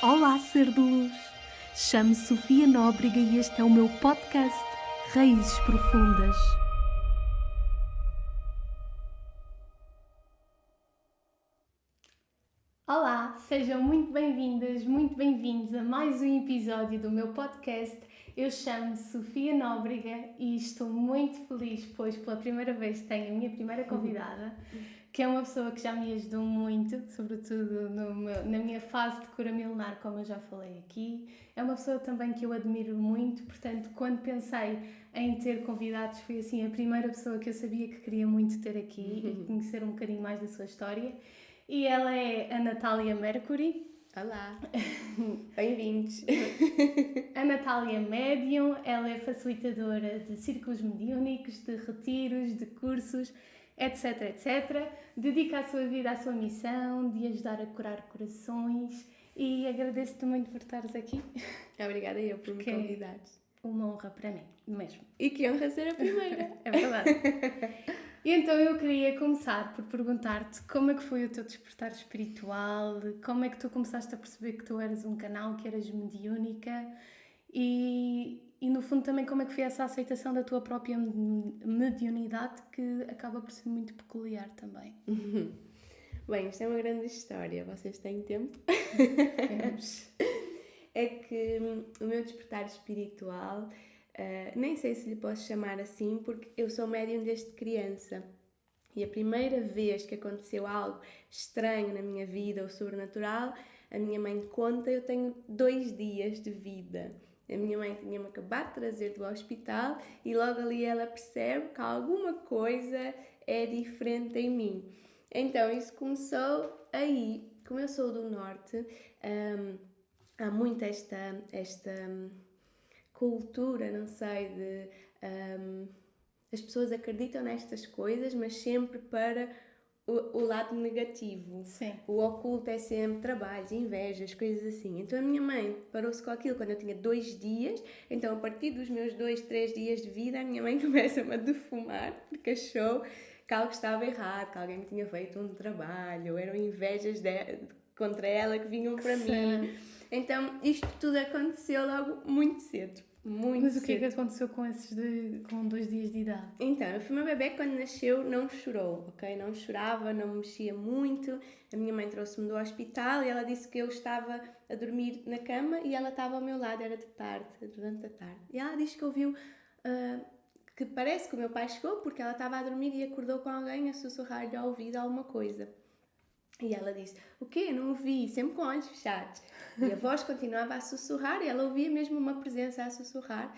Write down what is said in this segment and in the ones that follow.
Olá, ser de luz! Chamo-me Sofia Nóbrega e este é o meu podcast Raízes Profundas. Olá, sejam muito bem-vindas, muito bem-vindos a mais um episódio do meu podcast. Eu chamo-me Sofia Nóbrega e estou muito feliz, pois pela primeira vez tenho a minha primeira convidada, que é uma pessoa que já me ajudou muito, sobretudo na minha fase de cura milenar, como eu já falei aqui. É uma pessoa também que eu admiro muito, portanto, quando pensei em ter convidados, foi assim a primeira pessoa que eu sabia que queria muito ter aqui e conhecer um bocadinho mais da sua história. E ela é a Natália Mercury. Olá, bem-vindos! A Natália é médium, ela é facilitadora de círculos mediúnicos, de retiros, de cursos, etc, etc. Dedica a sua vida à sua missão de ajudar a curar corações e agradeço-te muito por estares aqui. Obrigada eu por me convidares. Uma honra para mim, mesmo. E que honra ser a primeira! É verdade. E então eu queria começar por perguntar-te como é que foi o teu despertar espiritual, como é que tu começaste a perceber que tu eras um canal, que eras mediúnica e no fundo também como é que foi essa aceitação da tua própria mediunidade que acaba por ser muito peculiar também. Bem, isto é uma grande história, vocês têm tempo? Temos. É que o meu despertar espiritual, nem sei se lhe posso chamar assim, porque eu sou médium desde criança. E a primeira vez que aconteceu algo estranho na minha vida ou sobrenatural, a minha mãe conta, eu tenho 2 dias de vida. A minha mãe tinha-me acabado de trazer do hospital e logo ali ela percebe que alguma coisa é diferente em mim. Então isso começou aí. Como eu sou do Norte, há muito esta cultura, não sei, de as pessoas acreditam nestas coisas, mas sempre para o lado negativo. Sim. O oculto é sempre trabalhos, invejas, coisas assim. Então a minha mãe parou-se com aquilo quando eu tinha 2 dias, então a partir dos meus 2, 3 dias de vida a minha mãe começa-me a defumar, porque achou que algo estava errado, que alguém me tinha feito um trabalho, eram invejas contra ela que vinham para mim. Então isto tudo aconteceu logo muito cedo. Mas o que é que aconteceu com 2 dias de idade? Então, o meu bebê quando nasceu não chorou, ok? Não chorava, não mexia muito. A minha mãe trouxe-me do hospital e ela disse que eu estava a dormir na cama e ela estava ao meu lado, era de tarde, durante a tarde. E ela disse que ouviu que parece que o meu pai chegou porque ela estava a dormir e acordou com alguém a sussurrar-lhe ao ouvido alguma coisa. E ela disse, o quê? Não ouvi, sempre com olhos fechados. E a voz continuava a sussurrar e ela ouvia mesmo uma presença a sussurrar.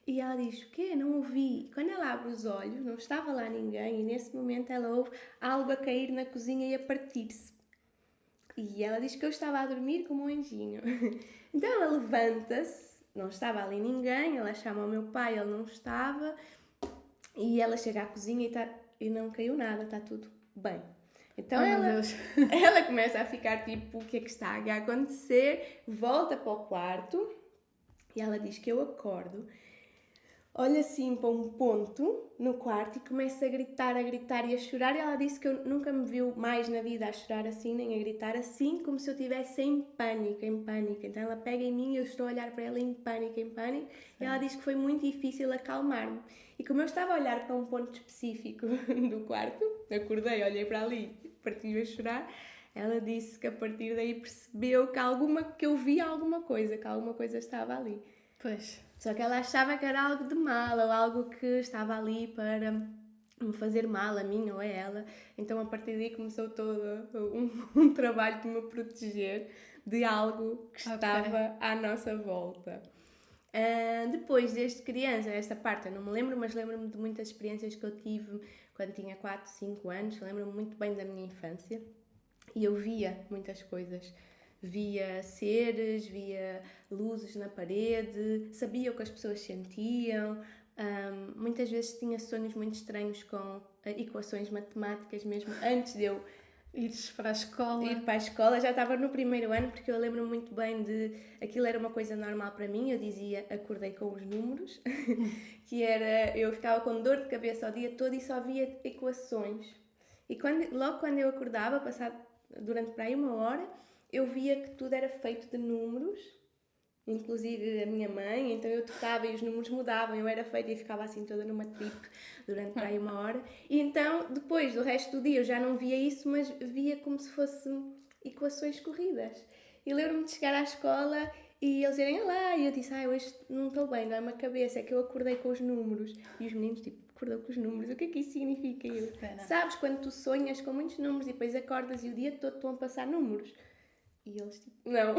E ela diz, o quê? Não ouvi. E quando ela abre os olhos, não estava lá ninguém e nesse momento ela ouve algo a cair na cozinha e a partir-se. E ela diz que eu estava a dormir como um anjinho. Então ela levanta-se, não estava ali ninguém, ela chama ao meu pai, ele não estava. E ela chega à cozinha e não caiu nada, está tudo bem. Então ela começa a ficar tipo, o que é que está a acontecer? Volta para o quarto e ela diz que eu acordo, olha assim para um ponto no quarto e começa a gritar e a chorar. E ela disse que eu nunca me viu mais na vida a chorar assim, nem a gritar assim, como se eu estivesse em pânico. Então ela pega em mim e eu estou a olhar para ela em pânico. E ela diz que foi muito difícil acalmar-me. E como eu estava a olhar para um ponto específico do quarto, acordei, olhei para ali, partiu a chorar. Ela disse que a partir daí percebeu que eu via alguma coisa, que alguma coisa estava ali. Pois. Só que ela achava que era algo de mal, ou algo que estava ali para me fazer mal a mim ou a ela. Então a partir daí começou todo um trabalho de me proteger de algo que estava à nossa volta. Depois, desde criança, esta parte eu não me lembro, mas lembro-me de muitas experiências que eu tive quando tinha 4, 5 anos. Lembro-me muito bem da minha infância e eu via muitas coisas. Via seres, via luzes na parede, sabia o que as pessoas sentiam. Muitas vezes tinha sonhos muito estranhos com equações matemáticas mesmo antes de eu ir para a escola. Já estava no primeiro ano, porque eu lembro muito bem de... Aquilo era uma coisa normal para mim, eu dizia, acordei com os números, que era... Eu ficava com dor de cabeça o dia todo e só via equações. E logo quando eu acordava, passado durante para aí 1 hora, eu via que tudo era feito de números, inclusive a minha mãe, então eu tocava e os números mudavam, eu era feita e ficava assim toda numa trip durante para aí 1 hora. E então, depois do resto do dia, eu já não via isso, mas via como se fossem equações corridas. E lembro-me de chegar à escola e eles irem lá, e eu disse, hoje não estou bem, dói-me a cabeça, é que eu acordei com os números. E os meninos, tipo, acordou com os números, o que é que isso significa? E eu, sabes, quando tu sonhas com muitos números e depois acordas e o dia todo estão a passar números. E eles, tipo, não.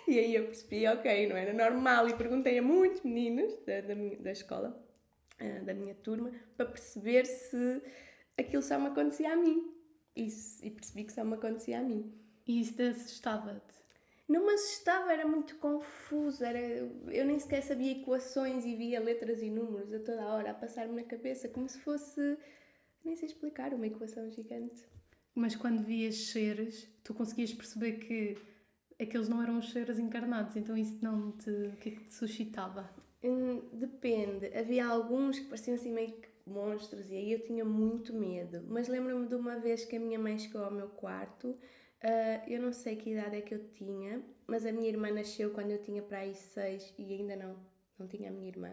E aí eu percebi, ok, não era normal, e perguntei a muitos meninos da escola, da minha turma, para perceber se aquilo só me acontecia a mim. E percebi que só me acontecia a mim. E isso te assustava-te? Não me assustava, era muito confuso, eu nem sequer sabia equações e via letras e números a toda a hora a passar-me na cabeça, como se fosse, nem sei explicar, uma equação gigante. Mas quando vias seres, tu conseguias perceber que aqueles não eram os seres encarnados, então isso não te... o que é que te suscitava? Depende, havia alguns que pareciam assim meio que monstros e aí eu tinha muito medo, mas lembro-me de uma vez que a minha mãe chegou ao meu quarto. Eu não sei que idade é que eu tinha, mas a minha irmã nasceu quando eu tinha para aí 6 e ainda não tinha a minha irmã.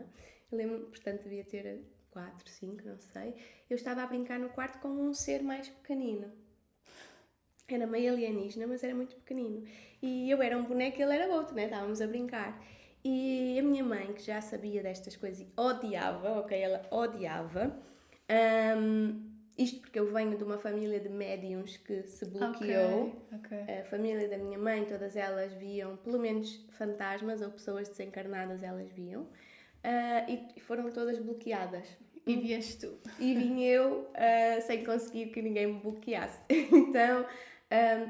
Eu lembro, portanto, devia ter 4, 5, não sei. Eu estava a brincar no quarto com um ser mais pequenino. Era meio alienígena, mas era muito pequenino. E eu era um boneco e ele era outro, né? Estávamos a brincar. E a minha mãe, que já sabia destas coisas e odiava, ok? Ela odiava. Isto porque eu venho de uma família de médiums que se bloqueou. Okay. A família da minha mãe, todas elas viam, pelo menos fantasmas ou pessoas desencarnadas, elas viam. E foram todas bloqueadas. E vieste tu. E vim eu sem conseguir que ninguém me bloqueasse. Então,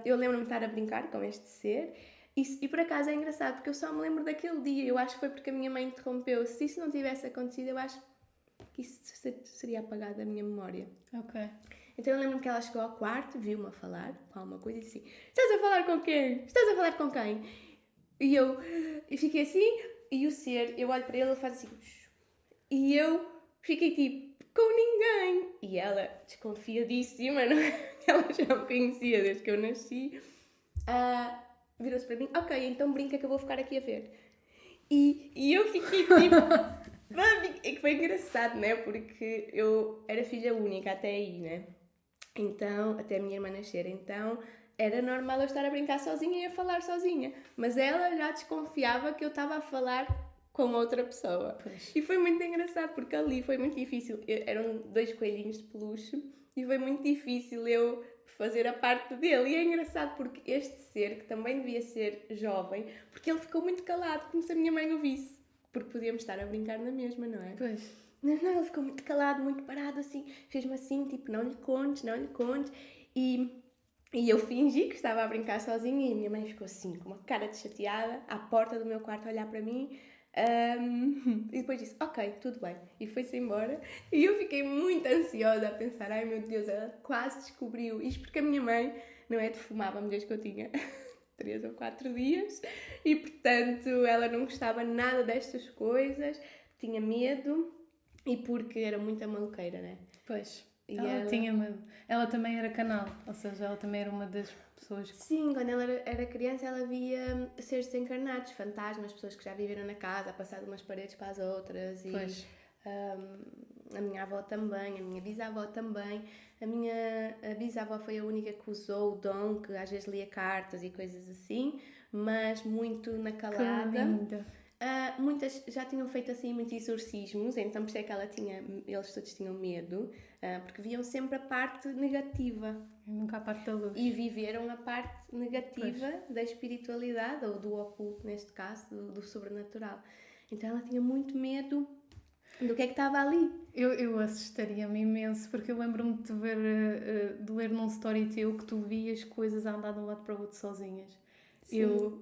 eu lembro-me de estar a brincar com este ser. E por acaso é engraçado, porque eu só me lembro daquele dia. Eu acho que foi porque a minha mãe interrompeu. Se isso não tivesse acontecido, eu acho que isso seria apagado da minha memória. Ok. Então eu lembro-me que ela chegou ao quarto, viu-me a falar com alguma coisa e disse assim: estás a falar com quem? Estás a falar com quem? E fiquei assim, e o ser, eu olho para ele e ele faz assim, e eu fiquei tipo, com ninguém. E ela, desconfiadíssima, não é? Ela já me conhecia desde que eu nasci, virou-se para mim: ok, então brinca que eu vou ficar aqui a ver. E eu fiquei tipo... É que foi engraçado, né? Porque eu era filha única até aí, né? Então, até a minha irmã nascer. Então, era normal eu estar a brincar sozinha e a falar sozinha. Mas ela já desconfiava que eu estava a falar com outra pessoa. Pois. E foi muito engraçado, porque ali foi muito difícil. Eram 2 coelhinhos de peluche e foi muito difícil eu fazer a parte dele. E é engraçado porque este ser, que também devia ser jovem, porque ele ficou muito calado, como se a minha mãe o visse. Porque podíamos estar a brincar na mesma, não é? Pois. Não, ele ficou muito calado, muito parado, assim. Fez-me assim, tipo, não lhe contes. E eu fingi que estava a brincar sozinha e a minha mãe ficou assim, com uma cara de chateada, à porta do meu quarto a olhar para mim. E depois disse, ok, tudo bem. E foi-se embora. E eu fiquei muito ansiosa a pensar, ai meu Deus, ela quase descobriu. Isto porque a minha mãe, não é, defumava-me desde que eu tinha 3 ou 4 dias. E, portanto, ela não gostava nada destas coisas, tinha medo e porque era muito maluqueira, né? Pois. E ela tinha medo. Ela também era canal, ou seja, ela também era uma das pessoas que... Sim, quando ela era criança ela via seres desencarnados, fantasmas, pessoas que já viveram na casa, a passar de umas paredes para as outras. E Pois. A minha avó também, a minha bisavó também. A bisavó foi a única que usou o dom, que às vezes lia cartas e coisas assim, mas muito na calada. Que linda. Muitas já tinham feito assim muitos exorcismos, então por isso é que eles todos tinham medo, porque viam sempre a parte negativa. Nunca a parte da luz. E viveram a parte negativa da espiritualidade, ou do oculto neste caso, do sobrenatural. Então ela tinha muito medo do que é que estava ali. Eu assustaria-me imenso, porque eu lembro-me de ver, de ler num story teu que tu vias coisas a andar de um lado para o outro sozinhas. Eu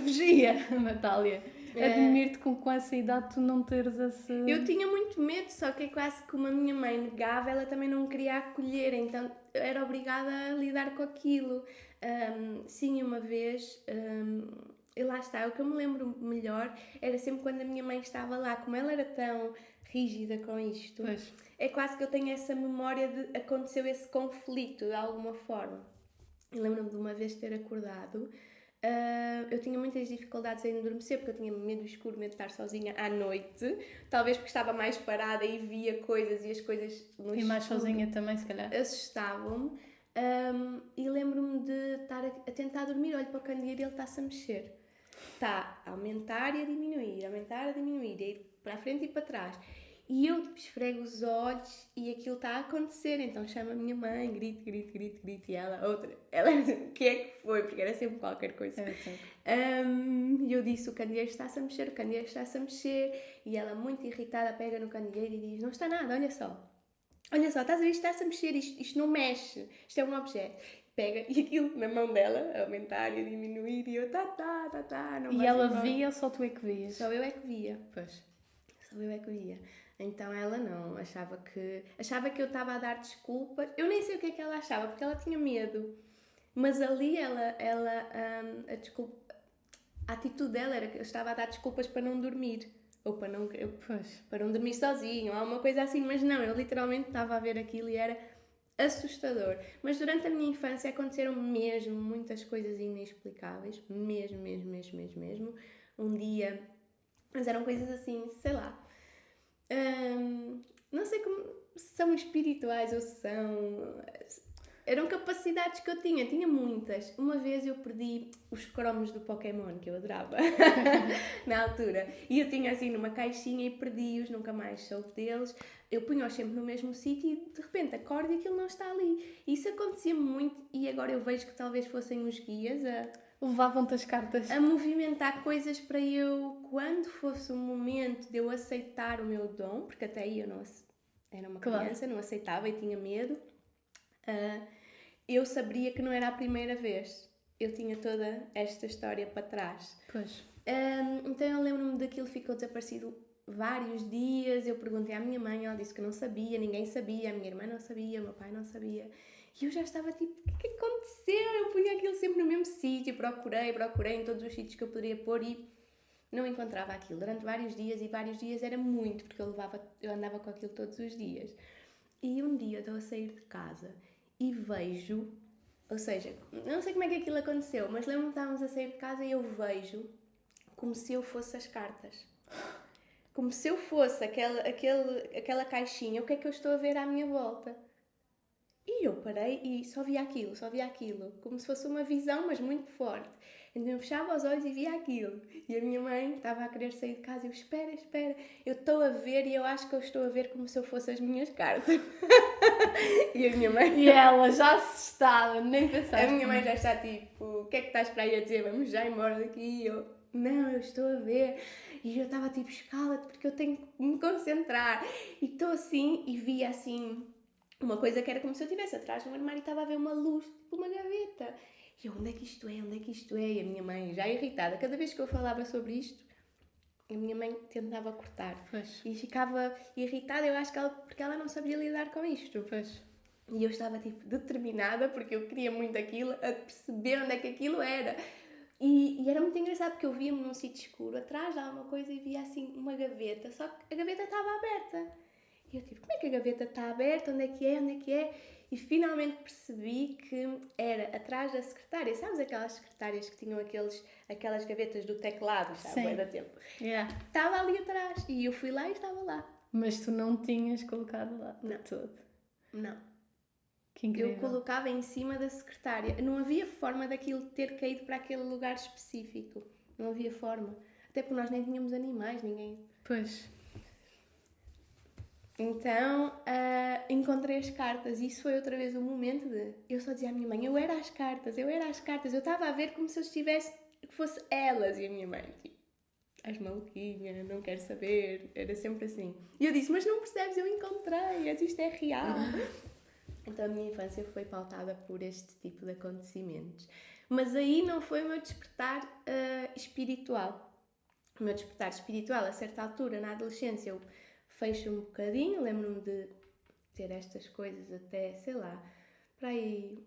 fugia, Natália. Admiro-te com essa idade tu não teres esse... Eu tinha muito medo, só que é quase como a minha mãe negava, ela também não queria acolher, então era obrigada a lidar com aquilo. Sim, uma vez... E lá está, o que eu me lembro melhor era sempre quando a minha mãe estava lá, como ela era tão rígida com isto, Pois. é quase que eu tenho essa memória de aconteceu esse conflito de alguma forma. E lembro-me de uma vez ter acordado. Eu tinha muitas dificuldades em adormecer porque eu tinha medo do escuro, medo de estar sozinha à noite. Talvez porque estava mais parada e via coisas e as coisas no E mais escuro sozinha também, se calhar. assustavam-me. E lembro-me de estar a tentar dormir, olho para o candeeiro e ele está-se a mexer. Está a aumentar e a diminuir, a ir para a frente e para trás. E eu esfrego os olhos e aquilo está a acontecer, então chamo a minha mãe, grito, e ela, o que é que foi? Porque era sempre qualquer coisa. E eu disse, o candeeiro está-se a mexer, e ela, muito irritada, pega no candeeiro e diz, não está nada, olha só, estás a ver, isto está-se a mexer, isto não mexe, isto é um objeto. Pega, e aquilo na mão dela, a aumentar e a diminuir, e eu, não E vai ela embora. via ou só tu é que vias? Só eu é que via. Pois. Só eu é que via. Então ela não, achava que eu estava a dar desculpas. Eu nem sei o que é que ela achava, porque ela tinha medo. Mas ali a atitude dela era que eu estava a dar desculpas para não dormir. Ou para não dormir sozinho, ou alguma coisa assim. Mas não, eu literalmente estava a ver aquilo e era assustador. Mas durante a minha infância aconteceram mesmo muitas coisas inexplicáveis. Mesmo. Um dia... Mas eram coisas assim, sei lá... não sei como são espirituais ou são... Eram capacidades que eu tinha muitas. Uma vez eu perdi os cromos do Pokémon, que eu adorava, na altura. E eu tinha assim numa caixinha e perdi-os, nunca mais soube deles. Eu punha-os sempre no mesmo sítio e de repente acordo e aquilo não está ali. Isso acontecia muito e agora eu vejo que talvez fossem os guias Levavam-te as cartas. a movimentar coisas para eu, quando fosse o momento de eu aceitar o meu dom, porque até aí eu não era uma criança, não aceitava e tinha medo, eu sabia que não era a primeira vez. Eu tinha toda esta história para trás. Pois. Então eu lembro-me daquilo, ficou desaparecido vários dias. Eu perguntei à minha mãe, ela disse que não sabia, ninguém sabia, a minha irmã não sabia, o meu pai não sabia. E eu já estava tipo, o que aconteceu? Eu punha aquilo sempre no mesmo sítio, procurei em todos os sítios que eu poderia pôr e não encontrava aquilo. Durante vários dias era muito, porque eu andava com aquilo todos os dias. E um dia eu estou a sair de casa e vejo, ou seja, não sei como é que aquilo aconteceu, mas lembro-me que estávamos a sair de casa e eu vejo como se eu fosse as cartas. Como se eu fosse aquela caixinha, o que é que eu estou a ver à minha volta? E eu parei e só via aquilo, como se fosse uma visão, mas muito forte. Então eu fechava os olhos e via aquilo. E a minha mãe estava a querer sair de casa e eu, espera, eu estou a ver e eu acho que eu estou a ver como se eu fosse as minhas cartas. E a minha mãe... E ela já assustada, nem pensava. A minha mãe já está tipo, o que é que estás para aí a dizer? Vamos já embora daqui. E eu, não, eu estou a ver. E eu estava tipo, escala-te porque eu tenho que me concentrar. E estou assim e via assim... Uma coisa que era como se eu estivesse atrás de um armário e estava a ver uma luz, tipo uma gaveta. E eu, onde é que isto é? E a minha mãe, já irritada, cada vez que eu falava sobre isto, a minha mãe tentava cortar. Pois. E ficava irritada, eu acho que porque ela não sabia lidar com isto. Pois. E eu estava tipo determinada, porque eu queria muito aquilo, a perceber onde é que aquilo era. E era muito engraçado, porque eu via-me num sítio escuro, atrás de alguma coisa e via assim uma gaveta, só que a gaveta estava aberta. E eu tipo, como é que a gaveta está aberta? Onde é que é? E finalmente percebi que era atrás da secretária. Sabes aquelas secretárias que tinham aquelas gavetas do teclado, sabe? Sim. Da tempo. Yeah. Estava ali atrás. E eu fui lá e estava lá. Mas tu não tinhas colocado lá Não. todo. Não. Que incrível. Eu colocava em cima da secretária. Não havia forma daquilo ter caído para aquele lugar específico. Não havia forma. Até porque nós nem tínhamos animais, ninguém... Pois. Então, encontrei as cartas e isso foi outra vez o momento de... Eu só dizia à minha mãe, eu era as cartas. Eu estava a ver como se eu estivesse... que fosse elas. E a minha mãe, tipo, estás maluquinha, não quero saber. Era sempre assim. E eu disse, mas não percebes, eu encontrei, isto é real. Então a minha infância foi pautada por este tipo de acontecimentos. Mas aí não foi o meu despertar espiritual. O meu despertar espiritual, a certa altura, na adolescência, eu fecho um bocadinho, lembro-me de ter estas coisas até, sei lá, para aí,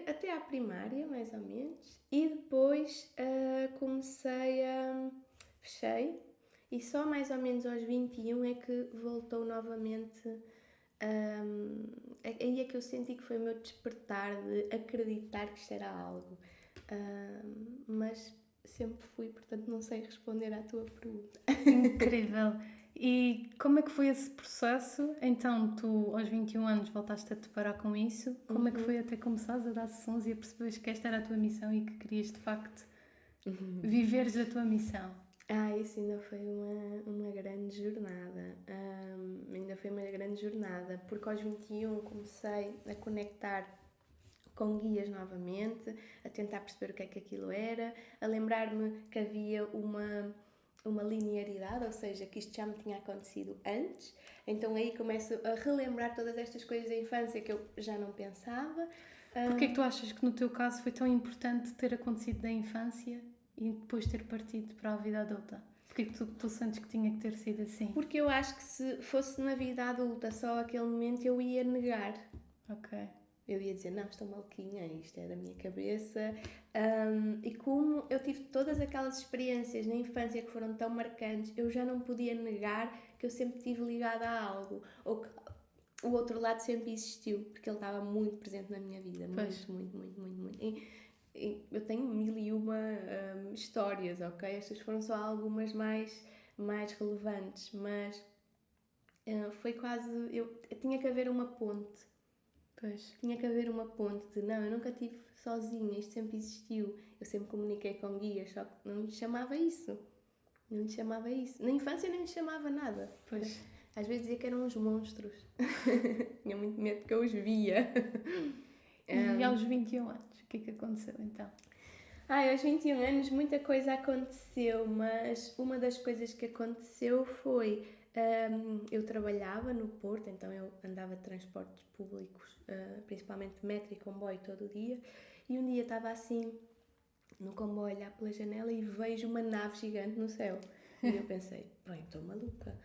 até à primária, mais ou menos. E depois fechei, e só mais ou menos aos 21 é que voltou novamente Aí é que eu senti que foi o meu despertar de acreditar que isto era algo. Mas sempre fui, portanto não sei responder à tua pergunta. Incrível! E como é que foi esse processo? Então, tu aos 21 anos voltaste a te deparar com isso. Como é que foi até começares a dar sessões e a perceberes que esta era a tua missão e que querias de facto viveres a tua missão? Isso ainda foi uma grande jornada. Ainda foi uma grande jornada, porque aos 21 comecei a conectar com guias novamente, a tentar perceber o que é que aquilo era, a lembrar-me que havia uma linearidade, ou seja, que isto já me tinha acontecido antes. Então aí começo a relembrar todas estas coisas da infância que eu já não pensava. Porquê é que tu achas que no teu caso foi tão importante ter acontecido da infância e depois ter partido para a vida adulta? Porquê que tu sentes que tinha que ter sido assim? Porque eu acho que se fosse na vida adulta só aquele momento eu ia negar. Ok. Eu ia dizer, não, estou maluquinha, isto é da minha cabeça. E como eu tive todas aquelas experiências na infância que foram tão marcantes, eu já não podia negar que eu sempre estive ligada a algo. Ou que o outro lado sempre existiu, porque ele estava muito presente na minha vida. Muito. E eu tenho 1001 histórias, ok? Estas foram só algumas mais relevantes, mas foi quase... Eu tinha que haver uma ponte. Tinha que haver uma ponte de, não, eu nunca estive sozinha, isto sempre existiu. Eu sempre comuniquei com guias, só que não lhe chamava isso. Na infância nem lhe chamava nada. Pois. Às vezes dizia que eram uns monstros. Tinha muito medo que eu os via. E aos 21 anos, o que é que aconteceu então? Aos 21 anos muita coisa aconteceu, mas uma das coisas que aconteceu foi... eu trabalhava no Porto, então eu andava de transportes públicos, principalmente metro e comboio todo o dia, e um dia estava assim no comboio a olhar pela janela e vejo uma nave gigante no céu. E eu pensei, bem, estou maluca.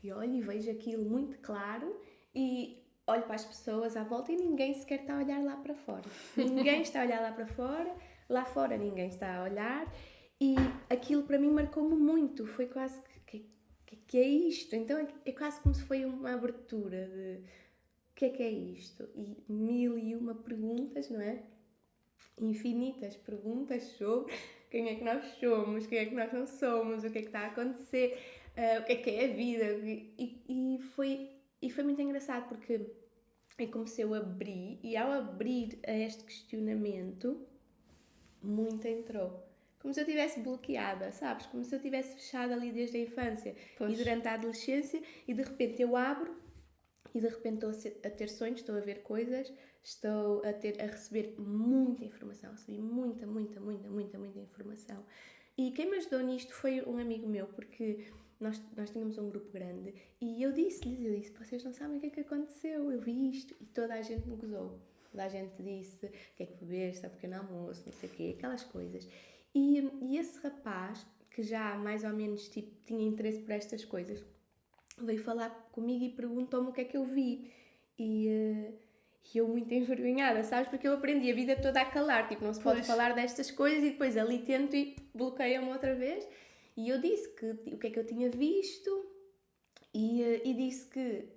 E olho e vejo aquilo muito claro e olho para as pessoas à volta e ninguém sequer está a olhar lá para fora. Ninguém está a olhar lá para fora, lá fora ninguém está a olhar, e aquilo para mim marcou-me muito. Foi quase que é isto? Então é quase como se foi uma abertura de o que é isto? E 1001 perguntas, não é? Infinitas perguntas sobre quem é que nós somos, quem é que nós não somos, o que é que está a acontecer, o que é a vida. E foi muito engraçado porque eu comecei a abrir, e ao abrir a este questionamento, muito entrou. Como se eu estivesse bloqueada, sabes? Como se eu estivesse fechada ali desde a infância. Pois. E durante a adolescência, e de repente eu abro, e de repente estou a ter sonhos, estou a ver coisas, estou a receber muita informação. Recebi muita informação. E quem me ajudou nisto foi um amigo meu, porque nós tínhamos um grupo grande, e eu disse, vocês não sabem o que é que aconteceu, eu vi isto, e toda a gente me gozou. Toda a gente disse, o que é que bebeste, está pequeno almoço, não sei o quê, aquelas coisas. E esse rapaz, que já mais ou menos tinha interesse por estas coisas, veio falar comigo e perguntou-me o que é que eu vi. E eu muito envergonhada, sabes? Porque eu aprendi a vida toda a calar, não se pode falar destas coisas, e depois ali tento e bloqueia-me outra vez. E eu disse o que é que eu tinha visto, e disse que...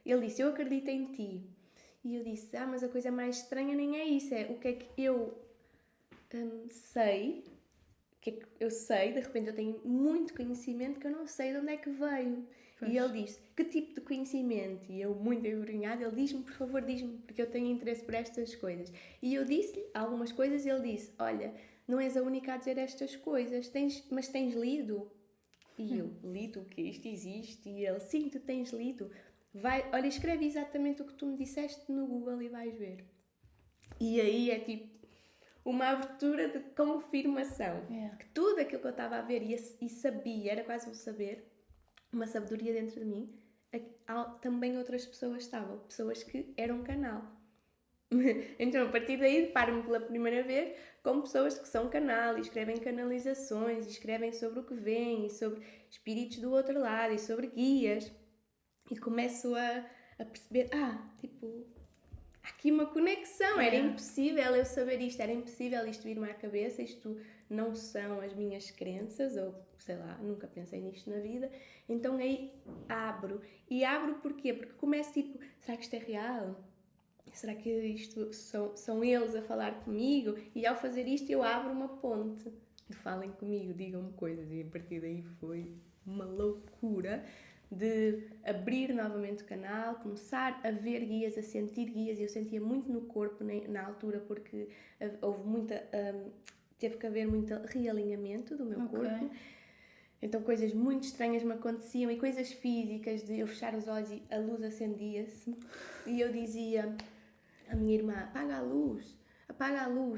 ele disse, eu acredito em ti. E eu disse, mas a coisa mais estranha nem é isso, é o que é que eu sei, de repente eu tenho muito conhecimento que eu não sei de onde é que veio. Pois. E ele disse, que tipo de conhecimento? E eu, muito envergonhada, ele diz-me, por favor, diz-me, porque eu tenho interesse por estas coisas. E eu disse-lhe algumas coisas, e ele disse, olha, não és a única a dizer estas coisas, mas tens lido? E eu, lido? O que isto existe? E ele, sim, tu tens lido. Olha, escreve exatamente o que tu me disseste no Google e vais ver. E aí é uma abertura de confirmação. Que tudo aquilo que eu estava a ver e sabia, era quase um saber, uma sabedoria dentro de mim, também outras pessoas estavam, pessoas que eram canal. Então, a partir daí, deparo-me pela primeira vez com pessoas que são canal e escrevem canalizações, e escrevem sobre o que vem, e sobre espíritos do outro lado, e sobre guias. E começo a perceber, aqui uma conexão, era impossível eu saber isto, era impossível isto vir-me à cabeça, isto não são as minhas crenças, ou sei lá, nunca pensei nisto na vida, então aí abro. E abro porquê? Porque começo tipo, será que isto é real? Será que isto são eles a falar comigo? E ao fazer isto eu abro uma ponte de falem comigo, digam-me coisas, e a partir daí foi uma loucura de abrir novamente o canal, começar a ver guias, a sentir guias, e eu sentia muito no corpo na altura, porque houve muita, teve que haver muito realinhamento do meu corpo, então coisas muito estranhas me aconteciam, e coisas físicas, de eu fechar os olhos e a luz acendia-se, e eu dizia à minha irmã, apaga a luz,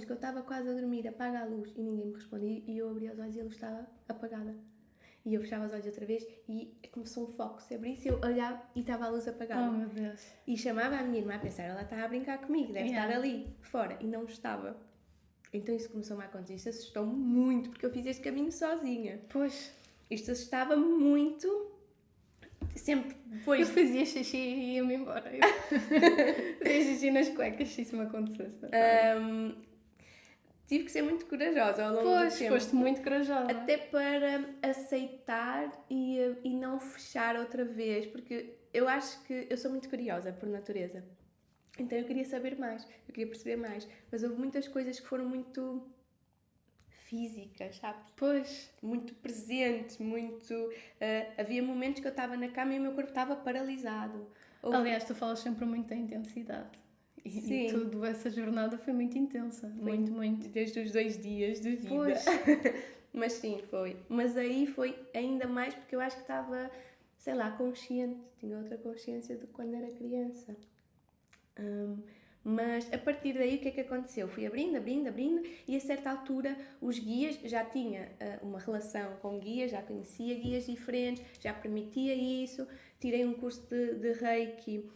que eu estava quase a dormir, apaga a luz, e ninguém me respondia, e eu abria os olhos e a luz estava apagada. E eu fechava os olhos outra vez e começou um foco se abrisse, eu olhava e estava a luz apagada. Oh, meu Deus. E chamava a minha irmã a pensar, ela está a brincar comigo, deve estar ali, fora. E não estava. Então isso começou-me a acontecer. Isto assustou-me muito, porque eu fiz este caminho sozinha. Pois. Isto assustava-me muito. Sempre depois... Eu fazia xixi e ia-me embora. Fazia xixi nas cuecas, se isso me acontecesse. Tive que ser muito corajosa ao longo do tempo. Foste muito corajosa. Até para aceitar e não fechar outra vez, porque eu acho que eu sou muito curiosa por natureza. Então eu queria saber mais, eu queria perceber mais, mas houve muitas coisas que foram muito físicas, sabes? Pois. Muito presentes, muito... havia momentos que eu estava na cama e o meu corpo estava paralisado. Aliás, tu falas sempre muito da intensidade. E toda essa jornada foi muito intensa. Muito. Desde os 2 dias de vida. Pois. Mas sim, foi. Mas aí foi ainda mais porque eu acho que estava, sei lá, consciente. Tinha outra consciência do que quando era criança. Mas a partir daí o que é que aconteceu? Fui abrindo e a certa altura os guias, já tinha uma relação com guias, já conhecia guias diferentes, já permitia isso, tirei um curso de Reiki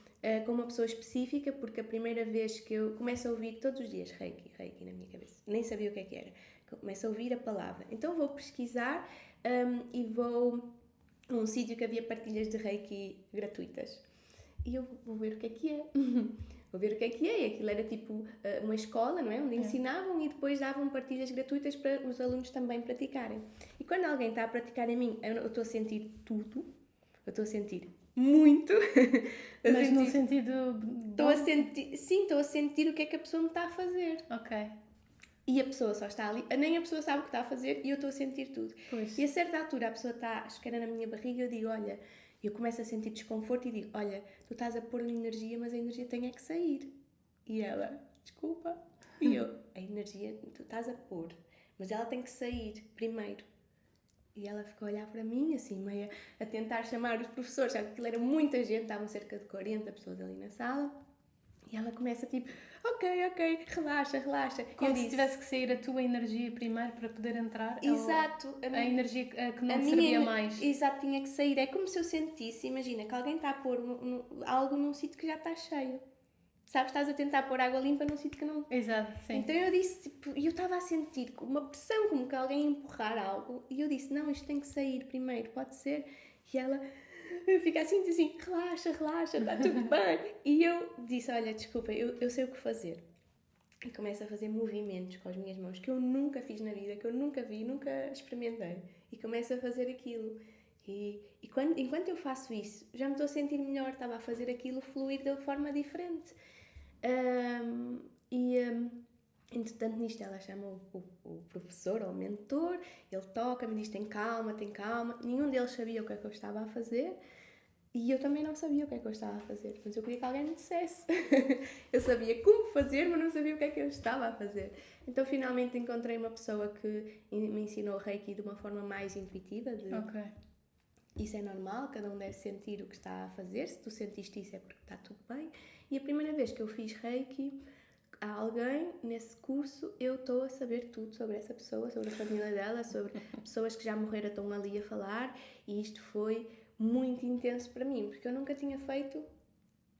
com uma pessoa específica, porque a primeira vez que eu começo a ouvir todos os dias Reiki na minha cabeça, nem sabia o que é que era, começo a ouvir a palavra, então vou pesquisar e vou a um sítio que havia partilhas de Reiki gratuitas e eu vou ver o que é que é. Vou ver o que é que é, e aquilo era tipo uma escola, não é? Onde ensinavam e depois davam partilhas gratuitas para os alunos também praticarem. E quando alguém está a praticar em mim, eu estou a sentir tudo, eu estou a sentir muito. Mas no sentido... Estou a sentir o que é que a pessoa me está a fazer. Ok. E a pessoa só está ali, nem a pessoa sabe o que está a fazer e eu estou a sentir tudo. Pois. E a certa altura a pessoa está, acho que era na minha barriga, eu digo, olha... Eu começo a sentir desconforto e digo, olha, tu estás a pôr energia, mas a energia tem é que sair. E ela, desculpa. E eu, a energia tu estás a pôr, mas ela tem que sair primeiro. E ela ficou a olhar para mim, assim, meio a tentar chamar os professores, sabe? Aquilo era muita gente, estavam cerca de 40 pessoas ali na sala. E ela começa tipo, ok, relaxa. Como se tivesse que sair a tua energia primeiro para poder entrar. Exato. A energia que não servia mais. Exato, tinha que sair. É como se eu sentisse, imagina, que alguém está a pôr algo num sítio que já está cheio. Sabes, estás a tentar pôr água limpa num sítio que não... Exato, sim. Então eu disse, tipo, eu estava a sentir uma pressão, como que alguém ia empurrar algo. E eu disse, não, isto tem que sair primeiro, pode ser? E ela... Fica assim, relaxa, está tudo bem. E eu disse, olha, desculpa, eu sei o que fazer. E começo a fazer movimentos com as minhas mãos que eu nunca fiz na vida, que eu nunca vi, nunca experimentei. E começo a fazer aquilo. Enquanto eu faço isso, já me estou a sentir melhor, estava a fazer aquilo fluir de forma diferente. Entretanto, nisto ela chama o professor ou o mentor, ele toca-me e diz, tem calma. Nenhum deles sabia o que é que eu estava a fazer e eu também não sabia o que é que eu estava a fazer, mas eu queria que alguém me dissesse. Eu sabia como fazer, mas não sabia o que é que eu estava a fazer. Então, finalmente encontrei uma pessoa que me ensinou Reiki de uma forma mais intuitiva. Ok. Isso é normal, cada um deve sentir o que está a fazer. Se tu sentiste isso é porque está tudo bem. E a primeira vez que eu fiz Reiki a alguém nesse curso, eu estou a saber tudo sobre essa pessoa, sobre a família dela, sobre pessoas que já morreram, estão ali a falar, e isto foi muito intenso para mim, porque eu nunca tinha feito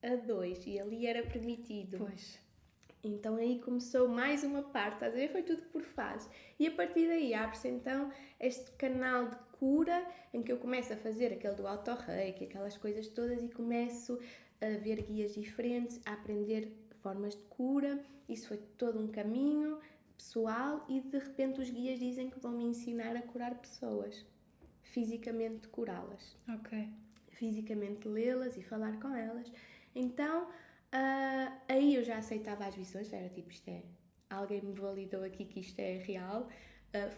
a 2 e ali era permitido. Pois. Então aí começou mais uma parte, estás a ver? Foi tudo por fases. E a partir daí abre-se então este canal de cura em que eu começo a fazer aquele do auto-reiki, aquelas coisas todas, e começo a ver guias diferentes, a aprender formas de cura, isso foi todo um caminho pessoal e de repente os guias dizem que vão me ensinar a curar pessoas, fisicamente curá-las. Ok. Fisicamente lê-las e falar com elas. Então, aí eu já aceitava as visões, era tipo, alguém me validou aqui que isto é real.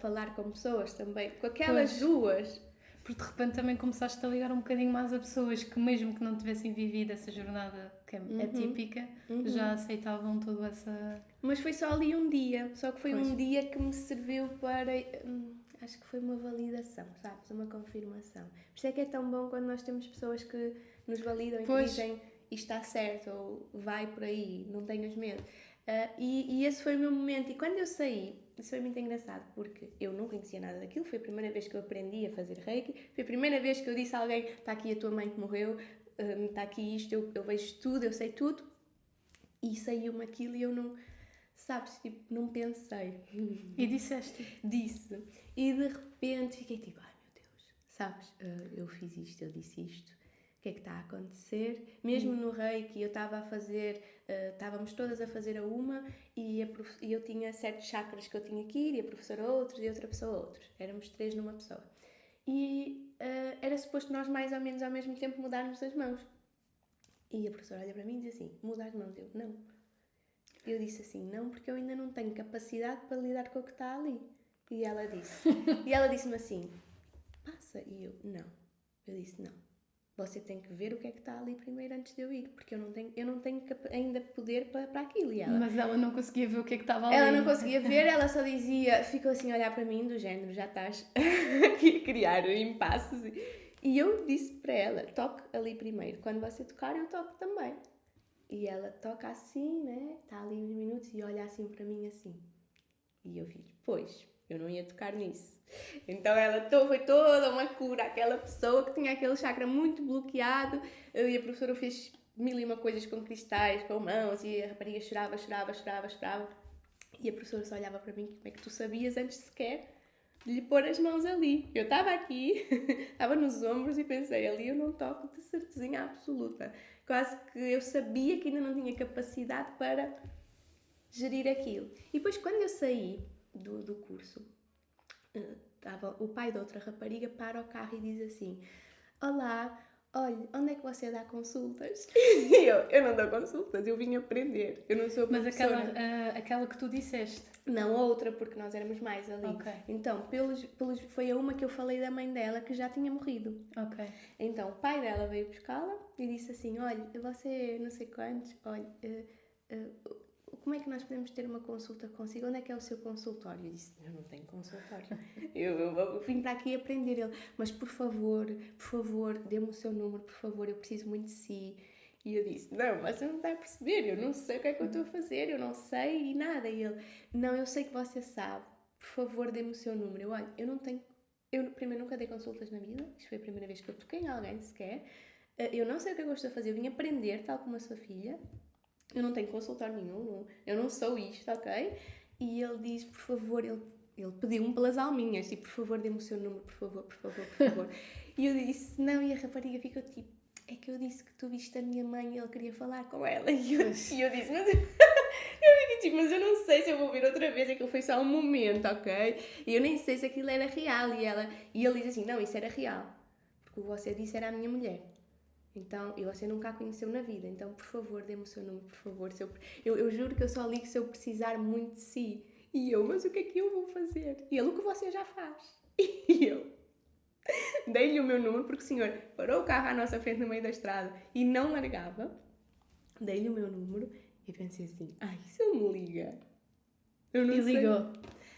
Falar com pessoas também, com aquelas duas. Porque de repente também começaste a ligar um bocadinho mais a pessoas que mesmo que não tivessem vivido essa jornada que é atípica, já aceitavam toda essa... Mas foi só ali um dia, só que foi um dia que me serviu para... acho que foi uma validação, sabes? Uma confirmação. Por isso é que é tão bom quando nós temos pessoas que nos validam e que dizem isto está certo, ou vai por aí, não tenhas medo. E esse foi o meu momento. E quando eu saí, isso foi muito engraçado, porque eu não conhecia nada daquilo, foi a primeira vez que eu aprendi a fazer Reiki, foi a primeira vez que eu disse a alguém, está aqui a tua mãe que morreu, está aqui isto, eu vejo tudo, eu sei tudo. E saiu-me aquilo e eu não... Sabes, tipo, não pensei. E disseste? Disse. E de repente fiquei tipo, ai meu Deus, sabes, eu fiz isto, eu disse isto, o que é que está a acontecer? Mesmo no Reiki, eu estava a fazer, estávamos todas a fazer a uma e eu tinha certos chakras que eu tinha que ir e a professora outros e outra pessoa outros. Éramos 3 numa pessoa. E era suposto nós mais ou menos ao mesmo tempo mudarmos as mãos. E a professora olha para mim e diz assim, muda as mãos. Eu, não. Eu disse assim, não, porque eu ainda não tenho capacidade para lidar com o que está ali. E ela disse-me assim, passa. E eu, não. Eu disse, não. Você tem que ver o que é que está ali primeiro antes de eu ir, porque eu não tenho ainda poder para aquilo. E ela, mas ela não conseguia ver o que é que estava ali. Ela não conseguia ver, ela só dizia, ficou assim a olhar para mim do género, já estás aqui a criar impasses. E eu disse para ela, toque ali primeiro, quando você tocar eu toco também. E ela toca assim, né? Está ali uns minutos e olha assim para mim assim. E eu fiz, pois, eu não ia tocar nisso. Então foi toda uma cura. Aquela pessoa que tinha aquele chakra muito bloqueado e a professora fez 1001 coisas com cristais, com mãos e a rapariga chorava. E a professora só olhava para mim, como é que tu sabias antes sequer de lhe pôr as mãos ali? Eu estava aqui, estava nos ombros e pensei, ali eu não toco de certezinha absoluta. Quase que eu sabia que ainda não tinha capacidade para gerir aquilo. E depois, quando eu saí do curso, o pai da outra rapariga para o carro e diz assim, olá, olha, onde é que você dá consultas? E eu não dou consultas, eu vim aprender, eu não sou professora. Mas aquela que tu disseste? Não, outra, porque nós éramos mais ali. Okay. Então, foi a uma que eu falei da mãe dela que já tinha morrido. Ok. Então, o pai dela veio buscá-la e disse assim, olha, você não sei quantos, olha, como é que nós podemos ter uma consulta consigo? Onde é que é o seu consultório? Eu disse, eu não tenho consultório. eu vim para aqui aprender. Ele, mas por favor, dê-me o seu número, por favor, eu preciso muito de si. E eu disse, não, você não está a perceber, eu não sei o que é que eu estou a fazer, eu não sei e nada. E ele, não, eu sei que você sabe, por favor, dê-me o seu número. Eu, olha, eu não tenho, eu primeiro nunca dei consultas na vida, isto foi a primeira vez que eu toquei em alguém sequer, eu não sei o que é que eu estou a fazer, eu vim aprender, tal como a sua filha, eu não tenho consultório nenhum, eu não sou isto, ok? E ele diz, por favor, ele pediu-me pelas alminhas, tipo, por favor, dê-me o seu número, por favor. E eu disse, não, e a rapariga ficou tipo, é que eu disse que tu viste a minha mãe e ele queria falar com ela. E eu disse, mas eu não sei se eu vou ver outra vez, aquilo foi só um momento, ok? E eu nem sei se aquilo era real. E ele diz assim, não, isso era real. Porque o que você disse era a minha mulher. Então, e você nunca a conheceu na vida. Então, por favor, dê-me o seu número, por favor. Eu juro que eu só ligo se eu precisar muito de si. E eu, mas o que é que eu vou fazer? E ele, o que você já faz. E eu... Dei-lhe o meu número porque o senhor parou o carro à nossa frente no meio da estrada e não largava. Dei-lhe o meu número e pensei assim, ai, se ele me liga? Eu não sei. Ligou?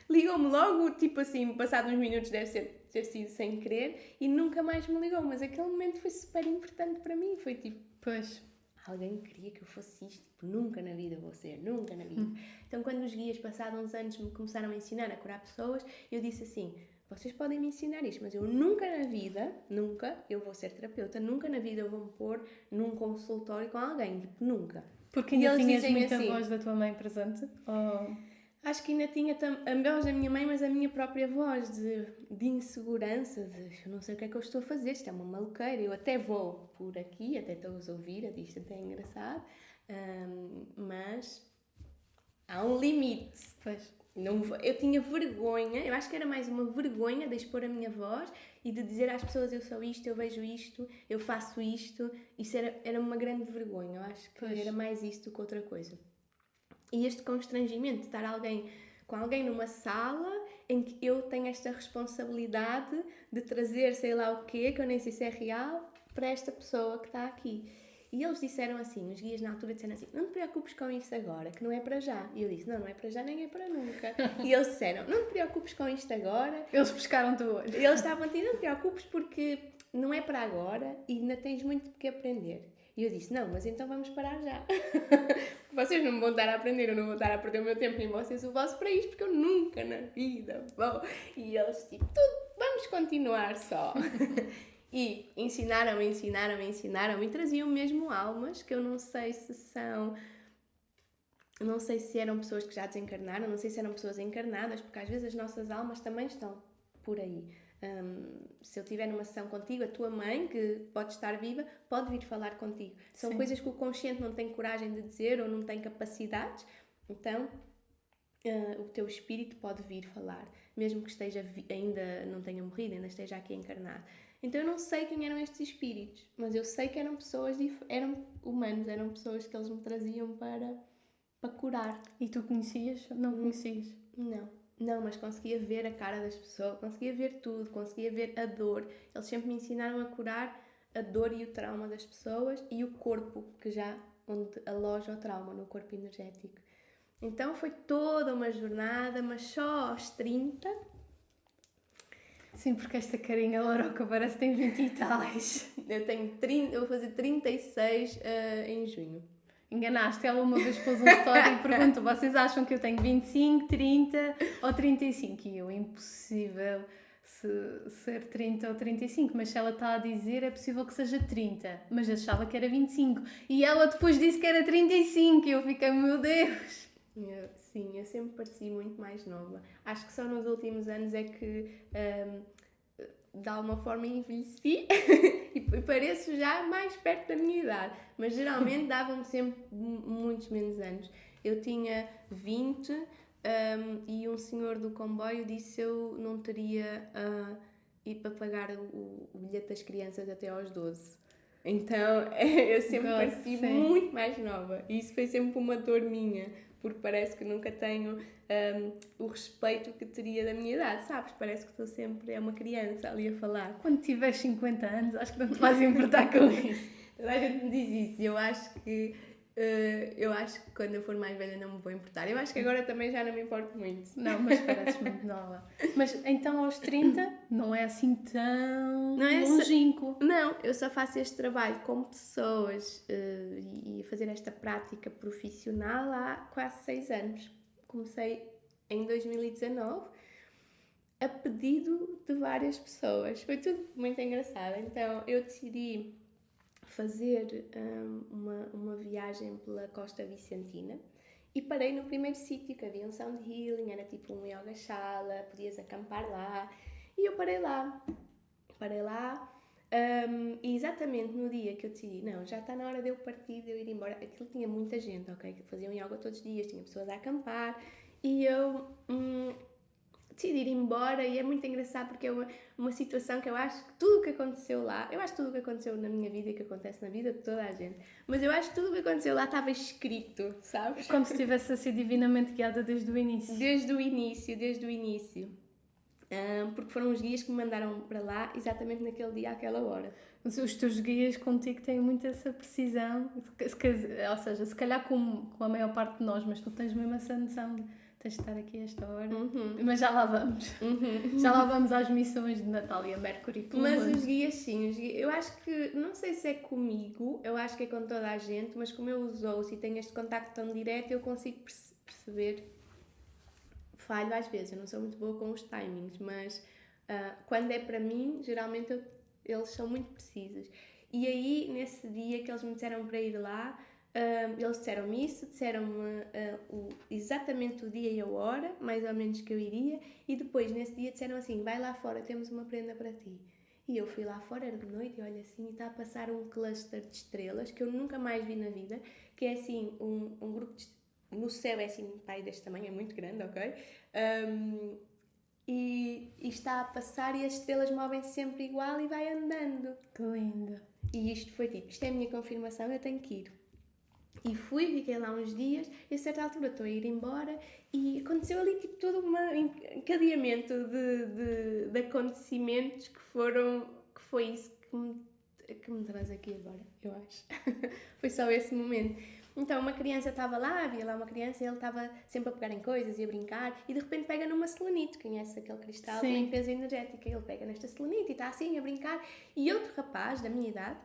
Ligou-me logo, tipo assim, passados uns minutos deve ter sido sem querer e nunca mais me ligou. Mas aquele momento foi super importante para mim. Foi tipo, pois, alguém queria que eu fosse isto. Tipo, nunca na vida vou ser, nunca na vida. Então quando os guias passados uns anos me começaram a ensinar a curar pessoas, eu disse assim, vocês podem me ensinar isto, mas eu nunca na vida, eu vou ser terapeuta, nunca na vida eu vou me pôr num consultório com alguém, tipo, nunca. Porque ainda tinhas muita assim, voz da tua mãe presente? Ou... Acho que ainda tinha a voz da minha mãe, mas a minha própria voz de insegurança, de eu não sei o que é que eu estou a fazer, isto é uma maluqueira, eu até vou por aqui, até estou-vos a ouvir, isto até é engraçado, Mas há um limite. Pois. Eu tinha vergonha, eu acho que era mais uma vergonha de expor a minha voz e de dizer às pessoas: eu sou isto, eu vejo isto, eu faço isto. Isso era uma grande vergonha, eu acho que era mais isto do que outra coisa. E este constrangimento de estar com alguém numa sala em que eu tenho esta responsabilidade de trazer sei lá o quê, que eu nem sei se é real, para esta pessoa que está aqui. E eles disseram assim, os guias na altura disseram assim: não te preocupes com isso agora, que não é para já. E eu disse: não é para já nem é para nunca. E eles disseram: não te preocupes com isto agora. Eles pescaram-te o olho. E eles estavam a dizer: não te preocupes porque não é para agora e ainda tens muito que aprender. E eu disse: não, mas então vamos parar já. Vocês não me vão estar a aprender, eu não vou estar a perder o meu tempo nem vocês o vosso para isto, porque eu nunca na vida vou. E eles tipo: tudo, vamos continuar só. E ensinaram-me e traziam mesmo almas que eu não sei se são... Não sei se eram pessoas que já desencarnaram, não sei se eram pessoas encarnadas, porque às vezes as nossas almas também estão por aí. Se eu estiver numa sessão contigo, a tua mãe, que pode estar viva, pode vir falar contigo. São coisas que o consciente não tem coragem de dizer ou não tem capacidades, então o teu espírito pode vir falar, mesmo que esteja ainda não tenha morrido, ainda esteja aqui encarnado. Então eu não sei quem eram estes espíritos, mas eu sei que eram pessoas, eram humanos, eram pessoas que eles me traziam para curar. E tu conhecias? Não conhecias? Não, mas conseguia ver a cara das pessoas, conseguia ver tudo, conseguia ver a dor. Eles sempre me ensinaram a curar a dor e o trauma das pessoas e o corpo, onde aloja o trauma, no corpo energético. Então foi toda uma jornada, mas só aos 30... Sim, porque esta carinha Laroca parece que tem 20 e tais. Eu vou fazer 36 em junho. Enganaste, ela uma vez pôs uma história e perguntou: vocês acham que eu tenho 25, 30 ou 35? E eu, impossível ser 30 ou 35, mas se ela está a dizer é possível que seja 30, mas achava que era 25. E ela depois disse que era 35 e eu fiquei: meu Deus! Sim, eu sempre pareci muito mais nova. Acho que só nos últimos anos é que de alguma forma envelheci e pareço já mais perto da minha idade, mas geralmente davam-me sempre muitos menos anos. Eu tinha 20 e um senhor do comboio disse que eu não teria ir para pagar o bilhete das crianças até aos 12. Então eu sempre pareci muito mais nova e isso foi sempre uma dor minha, porque parece que nunca tenho o respeito que teria da minha idade, sabes? Parece que estou sempre uma criança ali a falar. Quando tiveres 50 anos, acho que não te vais importar com isso. Toda a gente me diz isso e eu acho que quando eu for mais velha não me vou importar. Eu acho que agora também já não me importo muito. Não, mas pareces muito nova. Mas então aos 30 não é assim tão longínquo. Não, eu só faço este trabalho com pessoas e fazer esta prática profissional há quase 6 anos. Comecei em 2019 a pedido de várias pessoas. Foi tudo muito engraçado. Então eu decidi fazer uma viagem pela Costa Vicentina e parei no primeiro sítio, que havia um sound healing, era tipo um yoga shala, podias acampar lá, e eu parei lá e exatamente no dia que eu decidi, não, já está na hora de eu partir, de eu ir embora, aquilo tinha muita gente, ok, que faziam yoga todos os dias, tinha pessoas a acampar, e eu decidi ir embora, e é muito engraçado porque é uma situação que eu acho que tudo o que aconteceu lá, eu acho que tudo o que aconteceu na minha vida e que acontece na vida de toda a gente, mas eu acho que tudo o que aconteceu lá estava escrito, sabes? Como se estivesse a ser divinamente guiada desde o início. Desde o início. Porque foram os guias que me mandaram para lá exatamente naquele dia, àquela hora. Os teus guias contigo têm muito essa precisão, ou seja, se calhar com a maior parte de nós, mas tu tens mesmo essa noção de tens de estar aqui a esta hora. Mas já lá vamos. Já lá vamos às missões de Natália Mercury. Mas os guias, sim. Eu acho que, não sei se é comigo, eu acho que é com toda a gente, mas como eu os ouço e tenho este contacto tão direto, eu consigo perceber. Falho às vezes, eu não sou muito boa com os timings, mas quando é para mim, geralmente eles são muito precisos. E aí, nesse dia que eles me disseram para ir lá, eles disseram-me isso, disseram-me exatamente o dia e a hora, mais ou menos, que eu iria, e depois, nesse dia, disseram assim: vai lá fora, temos uma prenda para ti. E eu fui lá fora, era de noite, e olho assim, e está a passar um cluster de estrelas que eu nunca mais vi na vida, que é assim, um grupo no céu é assim, pai deste tamanho, é muito grande, ok? E está a passar e as estrelas movem-se sempre igual e vai andando. Que linda. E isto foi tipo, isto é a minha confirmação, eu tenho que ir. E fui, fiquei lá uns dias e a certa altura estou a ir embora e aconteceu ali tipo todo um encadeamento de acontecimentos que foi isso que me traz aqui agora, eu acho. Foi só esse momento. Então uma criança estava lá, havia lá uma criança e ele estava sempre a pegar em coisas e a brincar e de repente pega numa selenite, conhece aquele cristal de limpeza energética, ele pega nesta selenite e está assim a brincar e outro rapaz da minha idade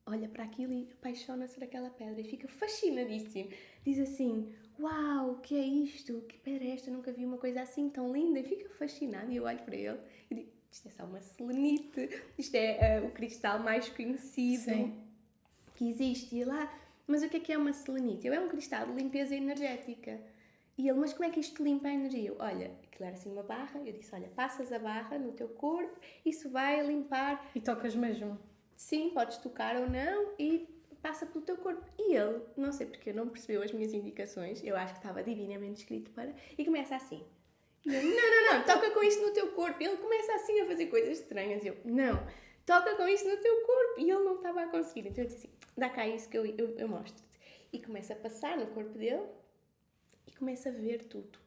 olha para aquilo e apaixona-se por aquela pedra e fica fascinadíssimo. Diz assim, uau, o que é isto? Que pedra é esta? Nunca vi uma coisa assim tão linda. E fica fascinado e eu olho para ele e digo, isto é só uma selenite. Isto é o cristal mais conhecido que existe. E lá, mas o que é uma selenite? É um cristal de limpeza energética. E ele, mas como é que isto limpa a energia? Eu, olha, aquilo era assim uma barra. Eu disse, olha, passas a barra no teu corpo, isso vai limpar. E tocas mesmo? Sim, podes tocar ou não e passa pelo teu corpo. E ele, não sei porque não percebeu as minhas indicações, eu acho que estava divinamente escrito para, e começa assim. E eu, não, toca com isso no teu corpo. E ele começa assim a fazer coisas estranhas. E eu, não, toca com isso no teu corpo. E ele não estava a conseguir. Então eu disse assim, dá cá isso que eu mostro-te. E começa a passar no corpo dele e começa a ver tudo.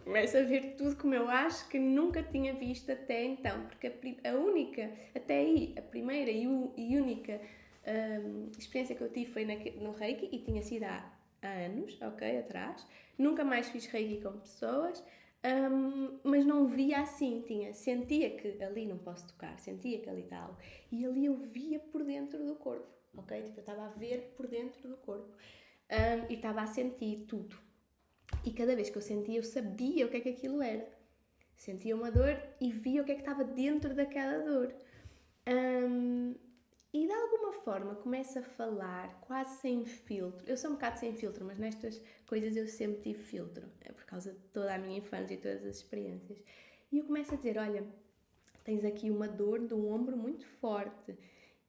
Começo a ver tudo como eu acho que nunca tinha visto até então, porque a única, até aí, a primeira e única experiência que eu tive foi no Reiki e tinha sido há anos, ok, atrás. Nunca mais fiz Reiki com pessoas, mas não via assim, sentia que ali não posso tocar, sentia que ali está algo. E ali eu via por dentro do corpo, ok? Tipo, eu estava a ver por dentro do corpo e estava a sentir tudo. E cada vez que eu sentia, eu sabia o que é que aquilo era. Sentia uma dor e via o que é que estava dentro daquela dor. E de alguma forma começo a falar quase sem filtro. Eu sou um bocado sem filtro, mas nestas coisas eu sempre tive filtro. É por causa de toda a minha infância e todas as experiências. E eu começo a dizer, olha, tens aqui uma dor do ombro muito forte.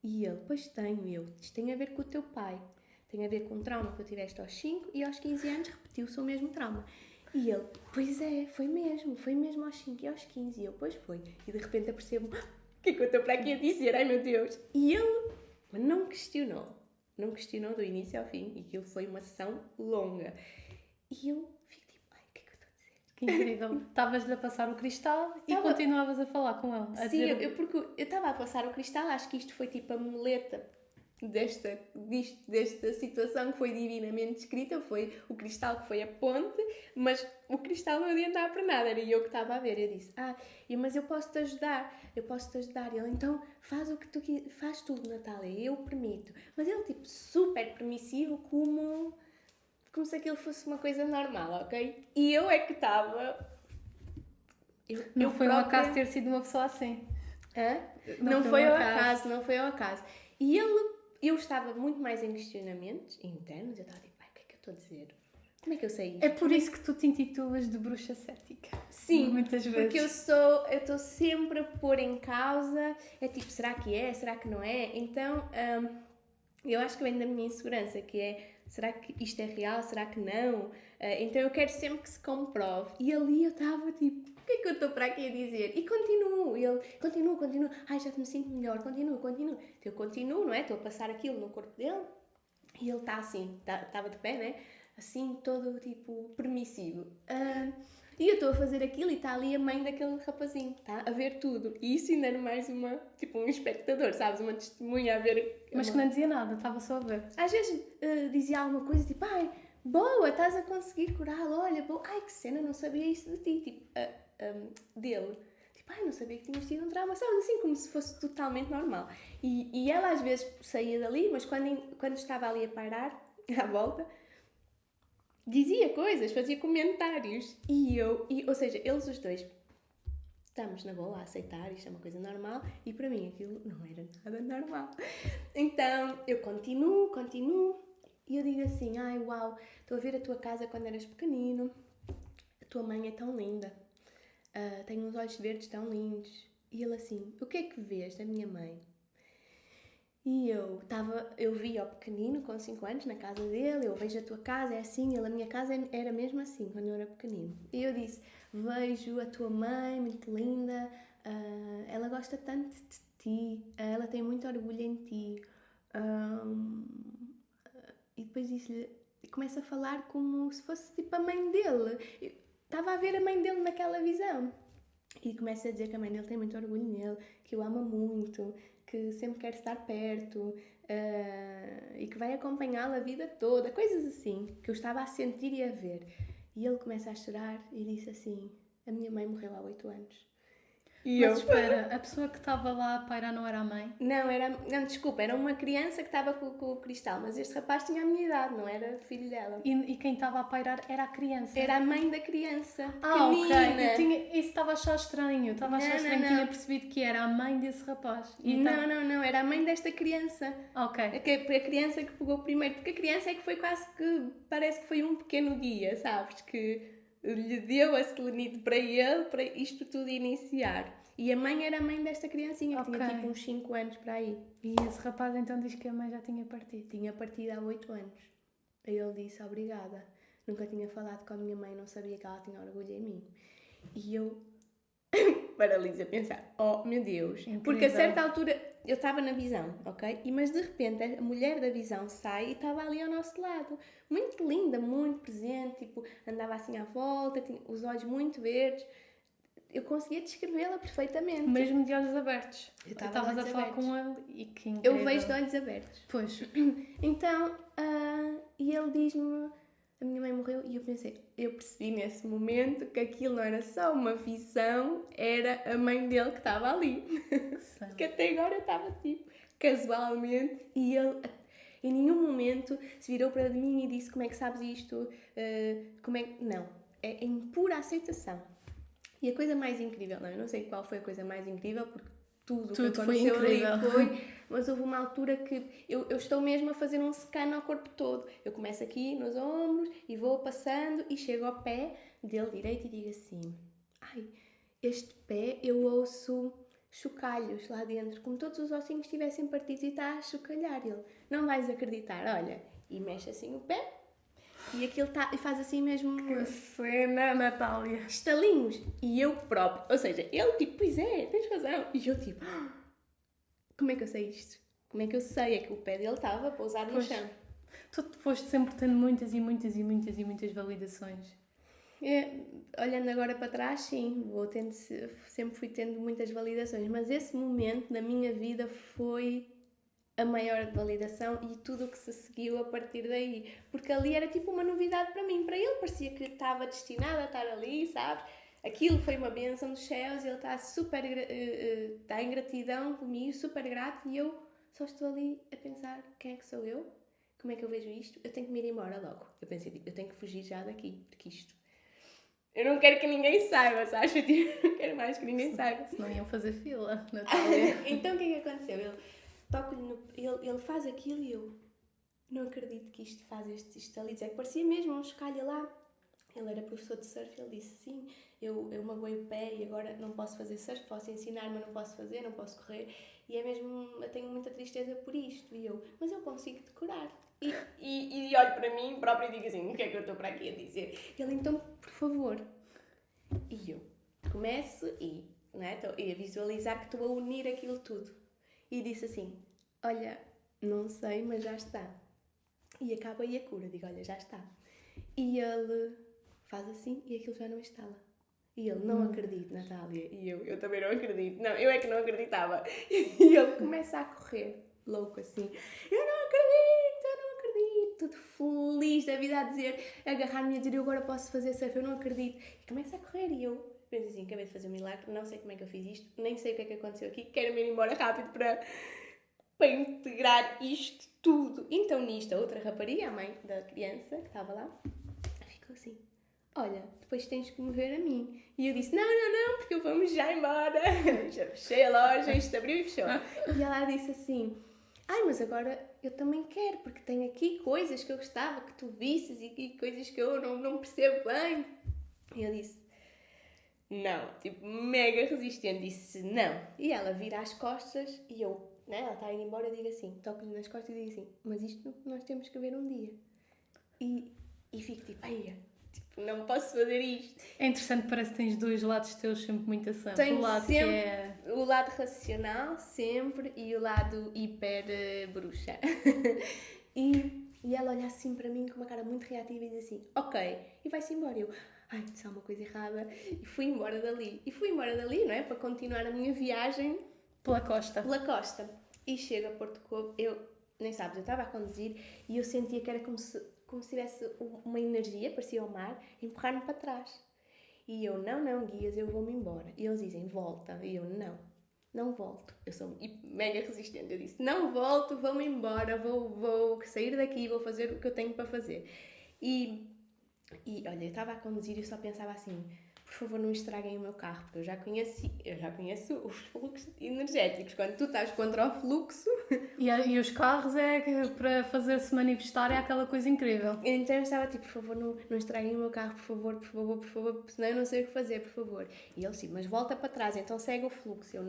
E ele, pois tenho eu. Isto tem a ver com o teu pai. Tem a ver com um trauma que tu tiveste aos 5 e aos 15 anos repetiu-se o mesmo trauma. E ele, pois é, foi mesmo aos 5 e aos 15. E eu, pois foi. E de repente apercebo, o que é que eu estou para aqui a dizer? Ai meu Deus! E ele não questionou do início ao fim. E aquilo foi uma sessão longa. E eu fico tipo, ai, o que é que eu estou a dizer? Que incrível. Estavas-lhe a passar o cristal e continuavas a falar com ele. Sim, porque eu estava a passar o cristal, acho que isto foi tipo a muleta desta situação que foi divinamente escrita, foi o cristal que foi a ponte, mas o cristal não adiantava para nada, era eu que estava a ver. Eu disse, mas eu posso-te ajudar. E ele, então faz o que tu quiseres, faz tudo, Natália, eu permito. Mas ele, tipo, super permissivo, como se aquilo fosse uma coisa normal, ok? E eu é que estava... Não foi um acaso ter sido uma pessoa assim. Não foi ao acaso. E eu estava muito mais em questionamentos internos. Eu estava tipo, o que é que eu estou a dizer? Como é que eu sei isto? É por isso que tu te intitulas de bruxa cética. Sim, muitas vezes. Porque eu estou sempre a pôr em causa. É tipo, será que é? Será que não é? Então, eu acho que vem da minha insegurança, que é, será que isto é real? Será que não? Então eu quero sempre que se comprove. E ali eu estava tipo, o que é que eu estou para aqui a dizer? E continuo. Ele, continua. Ai, já me sinto melhor. Continuo. Então eu continuo, não é? Estou a passar aquilo no corpo dele. E ele está assim, estava de pé, né? Assim, todo tipo permissivo. E eu estou a fazer aquilo e está ali a mãe daquele rapazinho, está a ver tudo. E isso ainda era mais um espectador, sabes? Uma testemunha a ver. Mas que não dizia nada, estava só a ver. Às vezes dizia alguma coisa tipo, ai, boa, estás a conseguir curá-lo, olha, boa, ai que cena, não sabia isso de ti, tipo, dele. Tipo, ai, não sabia que tinhas tido um trauma, sabes? Assim, como se fosse totalmente normal. E ela às vezes saía dali, mas quando estava ali a pairar, à volta, dizia coisas, fazia comentários. Ou seja, eles os dois, estamos na boa a aceitar, isto é uma coisa normal, e para mim aquilo não era nada normal. Então, eu continuo, e eu digo assim, ai, uau, estou a ver a tua casa quando eras pequenino, a tua mãe é tão linda, tem uns olhos verdes tão lindos. E ele assim, o que é que vês da minha mãe? E eu vi ao pequenino, com 5 anos, na casa dele, eu vejo a tua casa, é assim, a minha casa era mesmo assim, quando eu era pequenino. E eu disse, vejo a tua mãe, muito linda, ela gosta tanto de ti, ela tem muito orgulho em ti. E depois disse-lhe, começa a falar como se fosse tipo a mãe dele. Eu estava a ver a mãe dele naquela visão. E começa a dizer que a mãe dele tem muito orgulho nele, que o ama muito, que sempre quer estar perto e que vai acompanhá-lo a vida toda, coisas assim, que eu estava a sentir e a ver. E ele começa a chorar e disse assim, a minha mãe morreu há 8 anos. E mas espera, a pessoa que estava lá a pairar não era a mãe? Não, desculpa, era uma criança que estava com o cristal, mas este rapaz tinha a minha idade, não era filho dela. E quem estava a pairar era a criança? Era a mãe da criança, pequenina. Ok, isso estava a achar estranho, que tinha percebido que era a mãe desse rapaz. Não, era a mãe desta criança. Ok. A criança que pegou primeiro, porque a criança é que foi quase que, parece que foi um pequeno guia, sabes, que lhe deu a selenite para ele, para isto tudo iniciar. E a mãe era a mãe desta criancinha, que tinha tipo uns 5 anos para aí. E esse rapaz então diz que a mãe já tinha partido? Tinha partido há 8 anos. Aí ele disse, obrigada. Nunca tinha falado com a minha mãe, não sabia que ela tinha orgulho em mim. E eu paralisa a pensar, oh meu Deus. Incrível. Porque a certa altura eu estava na visão, ok? Mas de repente a mulher da visão sai e estava ali ao nosso lado. Muito linda, muito presente, tipo, andava assim à volta, tinha os olhos muito verdes. Eu conseguia descrevê-la perfeitamente. Mesmo de olhos abertos. Eu estava a falar com ele e que incrível. Eu vejo de olhos abertos. Pois. Então, e ele diz-me, a minha mãe morreu, e eu pensei, eu percebi nesse momento que aquilo não era só uma visão, era a mãe dele que estava ali. Porque até agora eu estava tipo, casualmente, e ele em nenhum momento se virou para mim e disse, como é que sabes isto? Não, é em pura aceitação. E a coisa mais incrível, eu não sei qual foi a coisa mais incrível, porque tudo que aconteceu ali foi, mas houve uma altura que eu estou mesmo a fazer um scan ao corpo todo. Eu começo aqui nos ombros e vou passando e chego ao pé dele direito e digo assim, ai, este pé eu ouço chocalhos lá dentro, como todos os ossinhos estivessem partidos e está a chocalhar. Ele, não vais acreditar, olha, e mexe assim o pé. E aquilo e faz assim mesmo... Que cena, Natália! Estalinhos. E eu próprio. Ou seja, ele tipo, pois é, tens razão. E eu tipo, como é que eu sei isto? Como é que eu sei? É que o pé dele estava pousado no chão. Tu foste sempre tendo muitas validações. Olhando agora para trás, sim. Sempre fui tendo muitas validações. Mas esse momento na minha vida foi... a maior validação e tudo o que se seguiu a partir daí. Porque ali era tipo uma novidade para mim. Para ele parecia que estava destinado a estar ali, sabes? Aquilo foi uma bênção dos céus, ele está super... está em gratidão comigo, super grato, e eu só estou ali a pensar, quem é que sou eu? Como é que eu vejo isto? Eu tenho que me ir embora logo. Eu pensei, tipo, eu tenho que fugir já daqui, porque isto... eu não quero que ninguém saiba, sabes? Eu não quero mais que ninguém saiba. Senão iam fazer fila, Natália. Então o que é que aconteceu? Ele faz aquilo e eu não acredito que isto faz estes ali. É que parecia mesmo um chocalho lá. Ele era professor de surf, ele disse sim, eu magoei o pé e agora não posso fazer surf, posso ensinar, mas não posso fazer, não posso correr. E é mesmo, eu tenho muita tristeza por isto. E eu, mas eu consigo te curar. E olho para mim próprio e digo assim, o que é que eu estou para aqui a dizer? Ele, então, por favor. E eu começo estou a visualizar que estou a unir aquilo tudo. E disse assim, olha, não sei, mas já está. E acaba aí a cura, digo, olha, já está. E ele faz assim e aquilo já não estala. E ele, não acredito, Natália. E eu também não acredito. Não, eu é que não acreditava. E ele começa a correr, louco assim. Eu não acredito, todo feliz da vida a dizer, a agarrar-me e a dizer, eu agora posso fazer surf, eu não acredito. E começa a correr e eu penso assim, acabei de fazer um milagre, não sei como é que eu fiz isto, nem sei o que é que aconteceu aqui, quero-me ir embora rápido para integrar isto tudo. Então nisto, a outra rapariga, a mãe da criança que estava lá, ficou assim, olha, depois tens que me ver a mim. E eu disse, não, porque vamos já embora. Já fechei a loja, isto abriu e fechou. E ela disse assim, mas agora eu também quero, porque tenho aqui coisas que eu gostava que tu visses e coisas que eu não percebo bem. E eu disse, não, tipo, mega resistente, disse não. E ela vira as costas e eu né, ela está a ir embora, eu digo assim, toco-lhe nas costas e digo assim, mas isto nós temos que ver um dia. E fico tipo, ai, tipo, não posso fazer isto. É interessante, parece que tens dois lados teus sempre muito ação. Tenho O lado sempre que é... o lado racional, sempre, e o lado hiper bruxa. E ela olha assim para mim com uma cara muito reativa e diz assim, ok, e vai-se embora. Eu, ai, disse alguma coisa errada, e fui embora dali. E fui embora dali, não é? Para continuar a minha viagem Pela costa. pela costa. E chego a Porto Covo, eu, nem sabes, eu estava a conduzir e eu sentia que era como se tivesse uma energia, parecia o mar, a empurrar-me para trás. E eu, não, guias, eu vou-me embora. E eles dizem, volta. E eu, não volto. Eu sou mega resistente. Eu disse, não volto, vou-me embora, vou sair daqui, vou fazer o que eu tenho para fazer. E olha, eu estava a conduzir e eu só pensava assim, por favor, não estraguem o meu carro, porque eu já conheço os fluxos energéticos. Quando tu estás contra o fluxo... E os carros é que para fazer-se manifestar é aquela coisa incrível. Então eu estava tipo, por favor, não estraguem o meu carro, por favor, senão eu não sei o que fazer, por favor. E ele sim, mas volta para trás, então segue o fluxo. Eu,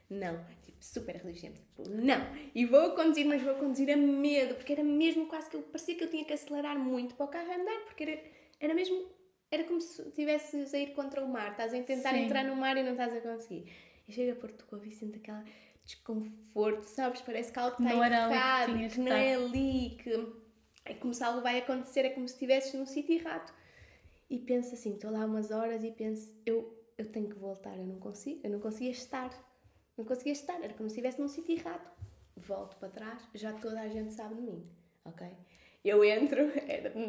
não, tipo, super resistente, tipo, não. E vou conduzir, mas vou conduzir a medo, porque era mesmo quase que parecia que eu tinha que acelerar muito para o carro andar, porque era mesmo, era como se estivesses a ir contra o mar, estás a tentar Sim. entrar no mar e não estás a conseguir. E chego a Porto Covo e sinto aquela desconforto, sabes? Parece que algo está Não era ali que errado, tinhas que que não é estar. ali, que é como se algo vai acontecer, é como se estivesses num sítio errado. E penso assim, estou lá umas horas e penso, eu tenho que voltar, eu não conseguia estar. Não conseguia estar, era como se estivesse num sítio errado. Volto para trás, já toda a gente sabe de mim, ok? Eu entro,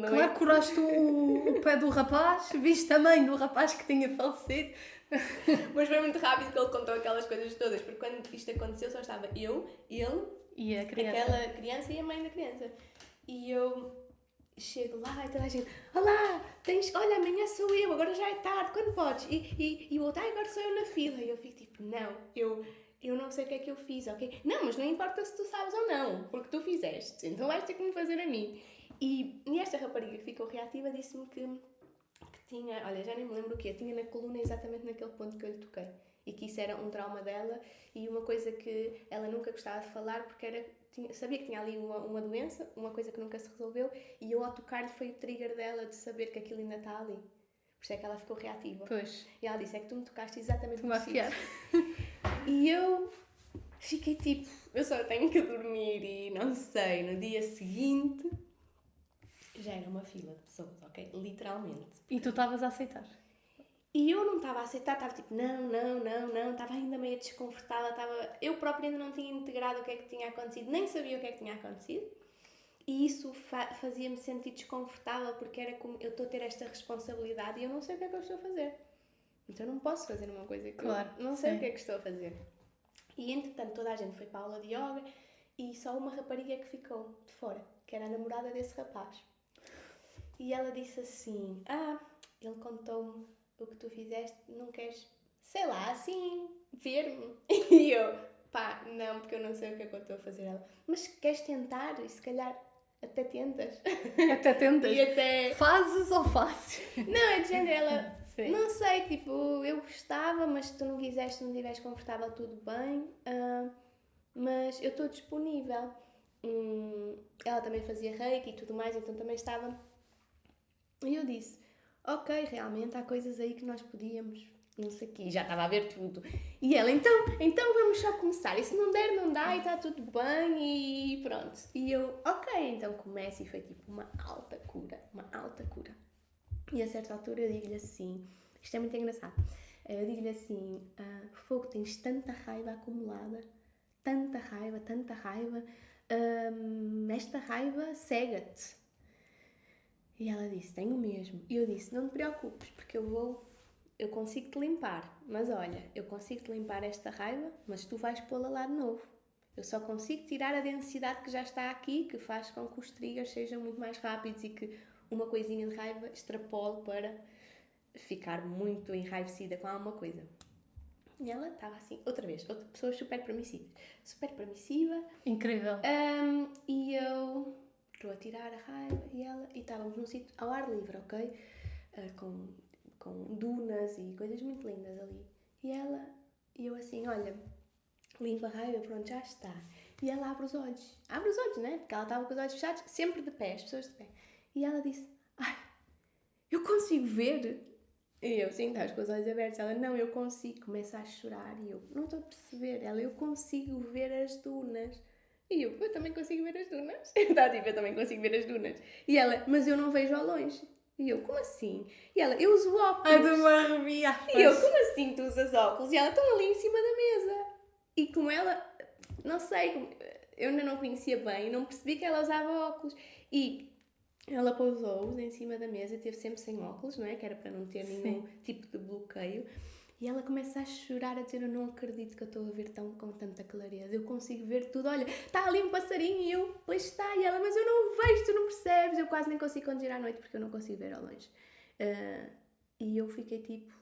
Claro que curaste o pé do rapaz, viste também do rapaz que tinha falecido. Mas foi muito rápido que ele contou aquelas coisas todas, porque quando isto aconteceu só estava eu, ele, E a criança. aquela criança e a mãe da criança. E eu chego lá e toda a gente, olá, olha, amanhã sou eu, agora já é tarde, quando podes? E o outro, agora sou eu na fila. E eu fico tipo, não, eu não sei o que é que eu fiz, ok? Não, mas não importa se tu sabes ou não, porque tu fizeste, então vais ter que me fazer a mim. E esta rapariga que ficou reativa disse-me que tinha, olha, já nem me lembro o quê, tinha na coluna exatamente naquele ponto que eu lhe toquei. E que isso era um trauma dela e uma coisa que ela nunca gostava de falar porque sabia que tinha ali uma doença, uma coisa que nunca se resolveu, e eu ao tocar-lhe foi o trigger dela de saber que aquilo ainda está ali. Por isso é que ela ficou reativa. Pois. E ela disse, é que tu me tocaste exatamente no sítio. E eu fiquei tipo, eu só tenho que dormir e não sei, no dia seguinte já era uma fila de pessoas, ok? Literalmente. E tu estavas a aceitar? E eu não estava a aceitar, estava tipo, não, estava ainda meio desconfortável, eu própria ainda não tinha integrado o que é que tinha acontecido, nem sabia o que é que tinha acontecido. E isso fazia-me sentir desconfortável, porque era como, eu estou a ter esta responsabilidade e eu não sei o que é que eu estou a fazer. Então eu não posso fazer uma coisa que eu não sei o que é que estou a fazer. E entretanto toda a gente foi para a aula de yoga e só uma rapariga que ficou de fora, que era a namorada desse rapaz. E ela disse assim, ele contou-me o que tu fizeste, não queres, sei lá, assim, ver-me? E eu, não, porque eu não sei o que é que eu estou a fazer. Ela, mas queres tentar? E se calhar até tentas. Até tentas? E até... Fazes ou fazes? Não, é de género, ela, Sim. não sei, tipo, eu gostava, mas se tu não quiseste, não estiveres confortável, tudo bem, mas eu estou disponível. Ela também fazia reiki e tudo mais, então também estava... E eu disse, ok, realmente há coisas aí que nós podíamos, não sei o quê, já estava a ver tudo. E ela, então vamos só começar, e se não der, não dá, e está tudo bem, e pronto. E eu, ok, então começo, e foi tipo uma alta cura. E a certa altura eu digo-lhe assim, isto é muito engraçado, eu digo-lhe assim, fogo, tens tanta raiva acumulada, tanta raiva, esta raiva cega-te. E ela disse, tenho mesmo. E eu disse, não te preocupes, porque eu consigo te limpar. Mas olha, eu consigo te limpar esta raiva, mas tu vais pô-la lá de novo. Eu só consigo tirar a densidade que já está aqui, que faz com que os triggers sejam muito mais rápidos e que uma coisinha de raiva extrapole para ficar muito enraivecida com alguma coisa. E ela estava assim, outra pessoa super permissiva. Incrível. E eu... estou a tirar a raiva e estávamos num sítio ao ar livre, ok? Com dunas e coisas muito lindas ali. E eu assim, olha, limpa a raiva, pronto, já está. E ela abre os olhos. Abre os olhos, né? Porque ela estava com os olhos fechados, sempre de pé, as pessoas de pé. E ela disse, ai, eu consigo ver. E eu, sim, estás com os olhos abertos. Ela, não, eu consigo. Começa a chorar. E eu, não estou a perceber. Ela, eu consigo ver as dunas. E eu também consigo ver as dunas. Está tipo, eu também consigo ver as dunas. E ela, mas eu não vejo ao longe. E eu, como assim? E ela, eu uso óculos. A de me arrepiar. E eu, como assim tu usas óculos? E ela, estão ali em cima da mesa. E como ela, não sei, eu ainda não conhecia bem, não percebi que ela usava óculos. E ela pousou-os em cima da mesa, teve sempre sem óculos, não é? Que era para não ter nenhum tipo de bloqueio. E ela começa a chorar, a dizer, eu não acredito que eu estou a ver com tanta clareza. Eu consigo ver tudo. Olha, está ali um passarinho e eu, pois está. E ela, mas eu não vejo, tu não percebes. Eu quase nem consigo conduzir à noite porque eu não consigo ver ao longe. E eu fiquei tipo...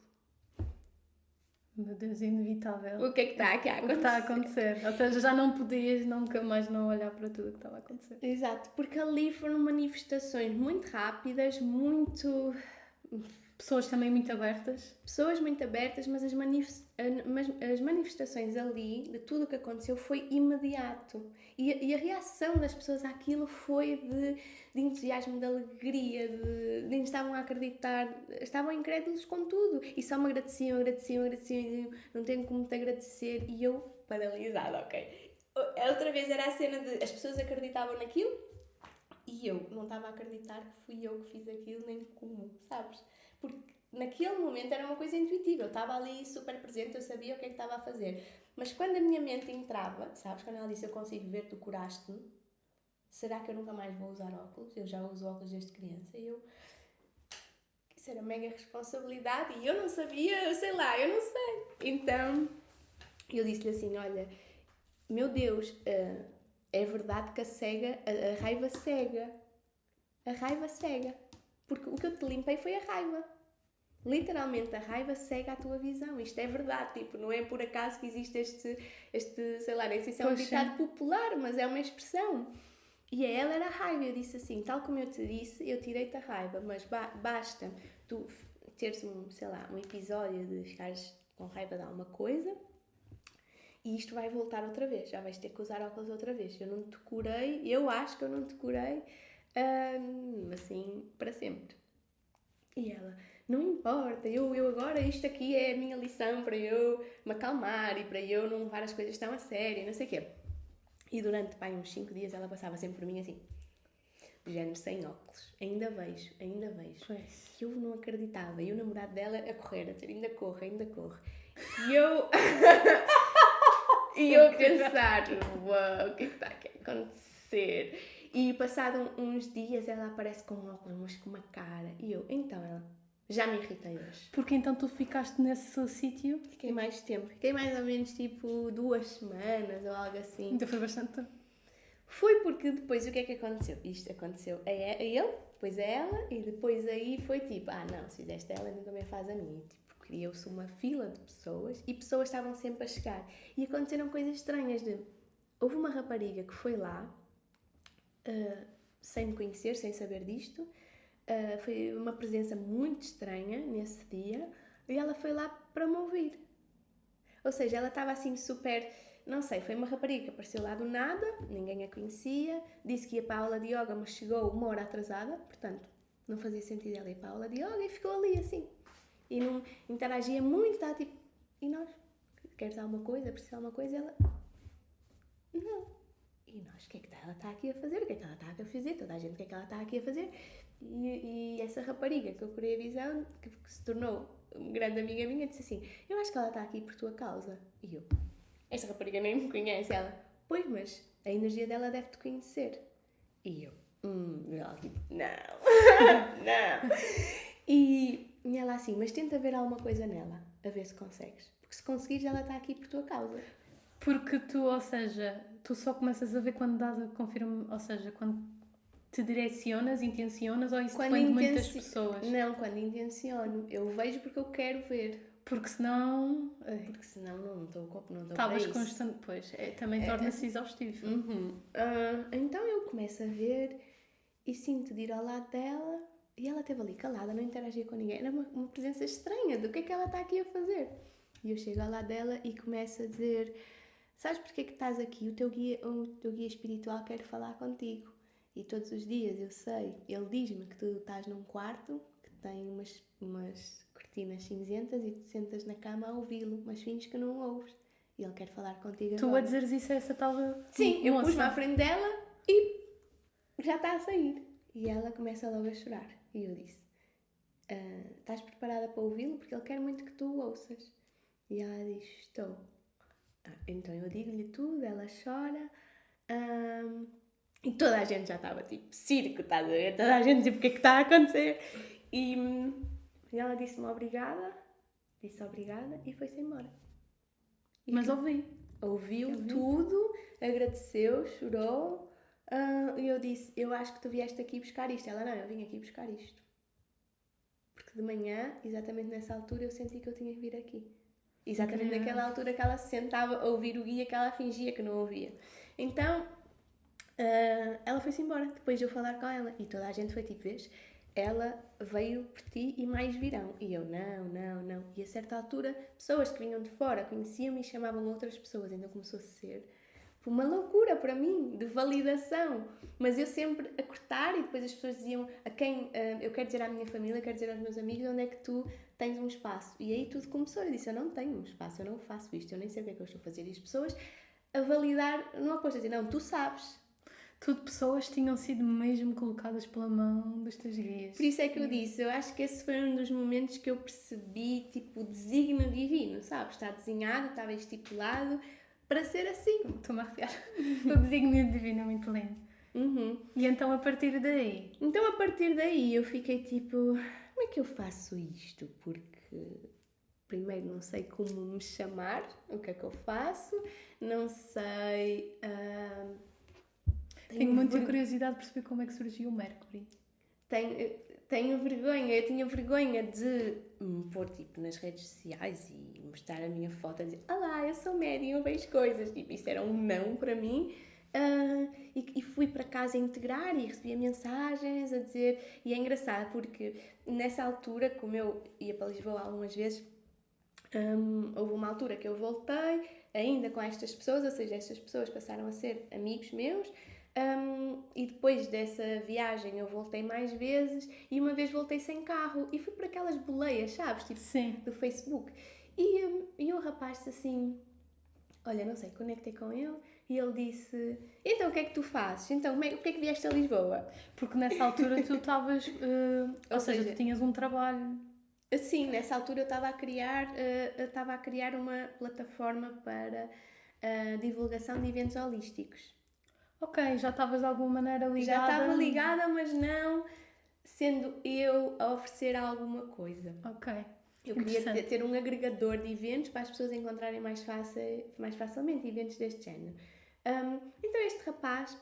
Meu Deus, inevitável. O que é que está aqui a acontecer? O que está a acontecer? Ou seja, já não podias nunca mais não olhar para tudo o que estava a acontecer. Exato, porque ali foram manifestações muito rápidas, muito... Pessoas também muito abertas. Pessoas muito abertas, mas as manifestações ali, de tudo o que aconteceu, foi imediato. E a reação das pessoas àquilo foi de entusiasmo, de alegria, de estavam a acreditar, estavam incrédulos com tudo. E só me agradeciam, não tenho como te agradecer. E eu, paralisada, ok. A outra vez era a cena de as pessoas acreditavam naquilo e eu não estava a acreditar que fui eu que fiz aquilo, nem como, sabes? Porque naquele momento era uma coisa intuitiva, eu estava ali super presente, eu sabia o que é que estava a fazer. Mas quando a minha mente entrava, sabes, quando ela disse eu consigo ver, tu curaste-me, será que eu nunca mais vou usar óculos? Eu já uso óculos desde criança e eu... Isso era mega responsabilidade e eu não sabia, eu sei lá, eu não sei. Então, eu disse-lhe assim, olha, meu Deus, é verdade que a raiva cega. A raiva cega. Porque o que eu te limpei foi a raiva. Literalmente, a raiva cega a tua visão. Isto é verdade. Tipo, não é por acaso que existe este sei lá, nem sei se é um ditado popular, mas é uma expressão. E a ela era a raiva. Eu disse assim, tal como eu te disse, eu tirei-te a raiva, mas basta tu teres um episódio de ficares com raiva de alguma coisa e isto vai voltar outra vez. Já vais ter que usar óculos outra vez. Eu não te curei, eu acho que eu não te curei assim, para sempre. E ela, não importa, eu agora, isto aqui é a minha lição para eu me acalmar e para eu não levar as coisas tão a sério, não sei o quê. E durante, uns 5 dias ela passava sempre por mim assim, de género, sem óculos. Ainda vejo. Pois. E eu não acreditava. E o namorado dela a correr, a dizer, ainda corre. E eu... e eu a pensar, uau, o que é que está aqui a acontecer? E passado uns dias ela aparece com óculos, mas com uma cara. E eu, então ela, já me irritei hoje. Porque então tu ficaste nesse sítio? Fiquei mais tempo. Fiquei mais ou menos tipo 2 semanas ou algo assim. Então foi bastante tempo. Foi porque depois o que é que aconteceu? Isto aconteceu a ele, depois a ela e depois aí foi tipo, não, se fizeste ela, então também faz a mim. Tipo, criou-se uma fila de pessoas e pessoas estavam sempre a chegar. E aconteceram coisas estranhas houve uma rapariga que foi lá, sem me conhecer, sem saber disto, foi uma presença muito estranha nesse dia e ela foi lá para me ouvir. Ou seja, ela estava assim super, não sei, foi uma rapariga que apareceu lá do nada, ninguém a conhecia, disse que ia para a aula de yoga, mas chegou 1 hora atrasada, portanto não fazia sentido ela ir para a aula de yoga e ficou ali assim. E não interagia muito, estava tipo, e nós? Queres alguma coisa? Precisas de alguma coisa? E ela, não. E nós, o que é que ela está aqui a fazer? O que é que ela está aqui a fazer? Toda a gente, o que é que ela está aqui a fazer? E essa rapariga que eu curei a visão, que se tornou uma grande amiga minha, disse assim, eu acho que ela está aqui por tua causa. E eu, esta rapariga nem me conhece. Ela, pois, mas a energia dela deve te conhecer. E eu, ela tipo, não, não. E ela assim, mas tenta ver alguma coisa nela, a ver se consegues. Porque se conseguires, ela está aqui por tua causa. Porque tu, ou seja, tu só começas a ver quando dás a confirmação, ou seja, quando te direcionas, intencionas, ou isso depende muito das pessoas? Não, quando intenciono. Eu vejo porque eu quero ver. Porque senão... Porque senão não estou para isso. Estavas constante, pois, também torna-se exaustivo. Então eu começo a ver e sinto de ir ao lado dela e ela esteve ali calada, não interagia com ninguém. Era uma presença estranha do que é que ela está aqui a fazer. E eu chego ao lado dela e começo a dizer... sabes porque é que estás aqui? O teu guia espiritual quer falar contigo. E todos os dias, eu sei, ele diz-me que tu estás num quarto que tem umas cortinas cinzentas e tu sentas na cama a ouvi-lo, mas finges que não o ouves. E ele quer falar contigo Tu agora. a dizeres isso a essa tal Sim, eu moça. pus-me à frente dela e já está a sair. E ela começa logo a chorar. E eu disse, estás preparada para ouvi-lo? Porque ele quer muito que tu o ouças. E ela diz, estou. Então eu digo-lhe tudo, ela chora. E toda a gente já estava tipo, circo, estás a ver? Toda a gente tipo, o que é que está a acontecer? E ela disse-me obrigada. Disse obrigada e foi-se embora. E Mas ouviu tudo, agradeceu, chorou. E eu disse, eu acho que tu vieste aqui buscar isto. Ela, não, eu vim aqui buscar isto. Porque de manhã, exatamente nessa altura, eu senti que eu tinha que vir aqui. Exatamente naquela altura que ela se sentava a ouvir o guia que ela fingia que não ouvia. Então, ela foi-se embora, depois de eu falar com ela. E toda a gente foi tipo, vês? Ela veio por ti e mais virão. E eu, não. E a certa altura, pessoas que vinham de fora conheciam-me e chamavam outras pessoas. Então começou a ser uma loucura para mim, de validação. Mas eu sempre a cortar e depois as pessoas diziam a quem, eu quero dizer à minha família, quero dizer aos meus amigos onde é que tu tens um espaço. E aí tudo começou. Eu disse, eu não tenho um espaço, eu não faço isto, eu nem sei o que é que eu estou a fazer. E as pessoas a validar, não a dizer, não, tu sabes. Tudo pessoas tinham sido mesmo colocadas pela mão dos teus guias. Por isso é que eu disse, eu acho que esse foi um dos momentos que eu percebi, tipo, o desígnio divino, sabes? Está desenhado, estava estipulado para ser assim. Estou-me a arrepiar. O desígnio divino é muito lindo. Uhum. E então a partir daí? Então a partir daí eu fiquei tipo, como é que eu faço isto? Porque primeiro não sei como me chamar, o que é que eu faço, não sei... Tenho muita curiosidade de perceber como é que surgiu o Mercury. Tenho vergonha, eu tinha vergonha de me pôr tipo, nas redes sociais e mostrar a minha foto e dizer olá, eu sou médium, eu vejo coisas. Tipo, isso era um não para mim. E fui para casa integrar e recebia mensagens a dizer... E é engraçado porque nessa altura, como eu ia para Lisboa algumas vezes, houve uma altura que eu voltei ainda com estas pessoas, ou seja, estas pessoas passaram a ser amigos meus. E depois dessa viagem eu voltei mais vezes e uma vez voltei sem carro e fui por aquelas boleias, sabes? Tipo, sim, do Facebook. E o rapaz disse assim, olha, não sei, conectei com ele e ele disse, então o que é que tu fazes? Então, porque é que vieste a Lisboa? porque nessa altura tu estavas, ou seja, tu tinhas um trabalho. Sim, nessa altura eu estava a criar uma plataforma para divulgação de eventos holísticos. Ok, já estavas de alguma maneira ligada. Já estava ligada, mas não sendo eu a oferecer alguma coisa. Ok. Eu queria ter um agregador de eventos para as pessoas encontrarem mais facilmente eventos deste género. Então este rapaz,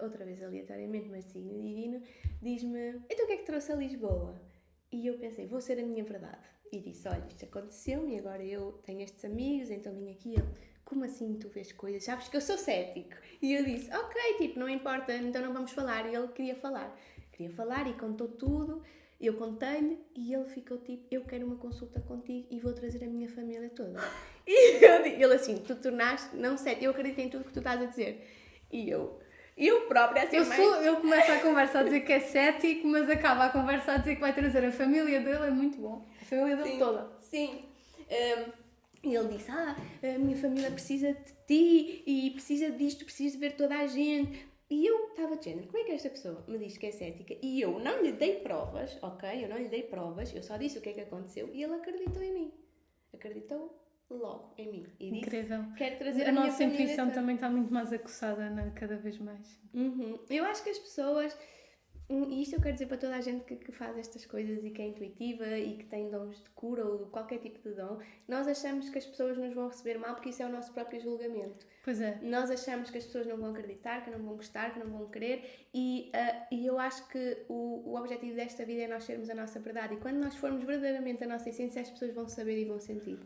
outra vez aleatoriamente, mas signo divino, diz-me, então o que é que trouxe a Lisboa? E eu pensei, vou ser a minha verdade. E disse, olha, isto aconteceu-me e agora eu tenho estes amigos, então vim aqui. Como assim tu vês coisas? Sabes que eu sou cético. E eu disse, ok, tipo, não importa, então não vamos falar. E ele queria falar. Queria falar e contou tudo. Eu contei-lhe e ele ficou tipo, eu quero uma consulta contigo e vou trazer a minha família toda. E ele assim, tu tornaste, não cético, eu acredito em tudo que tu estás a dizer. E eu própria assim eu começo a conversa a dizer que é cético, mas acaba a conversa a dizer que vai trazer a família dele, é muito bom. A família dele toda. Sim. E ele disse, a minha família precisa de ti e precisa disto, precisa de ver toda a gente. E eu estava de género, como é que esta pessoa me diz que é cética? E eu não lhe dei provas, ok? Eu não lhe dei provas, eu só disse o que é que aconteceu e ele acreditou em mim. Acreditou logo em mim. E disse, incrível. Quero trazer a minha nossa família intuição toda. também está muito mais aguçada, né? Cada vez mais. Eu acho que as pessoas... E isto eu quero dizer para toda a gente que faz estas coisas e que é intuitiva e que tem dons de cura ou qualquer tipo de dom, nós achamos que as pessoas nos vão receber mal porque isso é o nosso próprio julgamento. Pois é. Nós achamos que as pessoas não vão acreditar, que não vão gostar, que não vão querer e eu acho que o objetivo desta vida é nós sermos a nossa verdade e quando nós formos verdadeiramente a nossa essência as pessoas vão saber e vão sentir.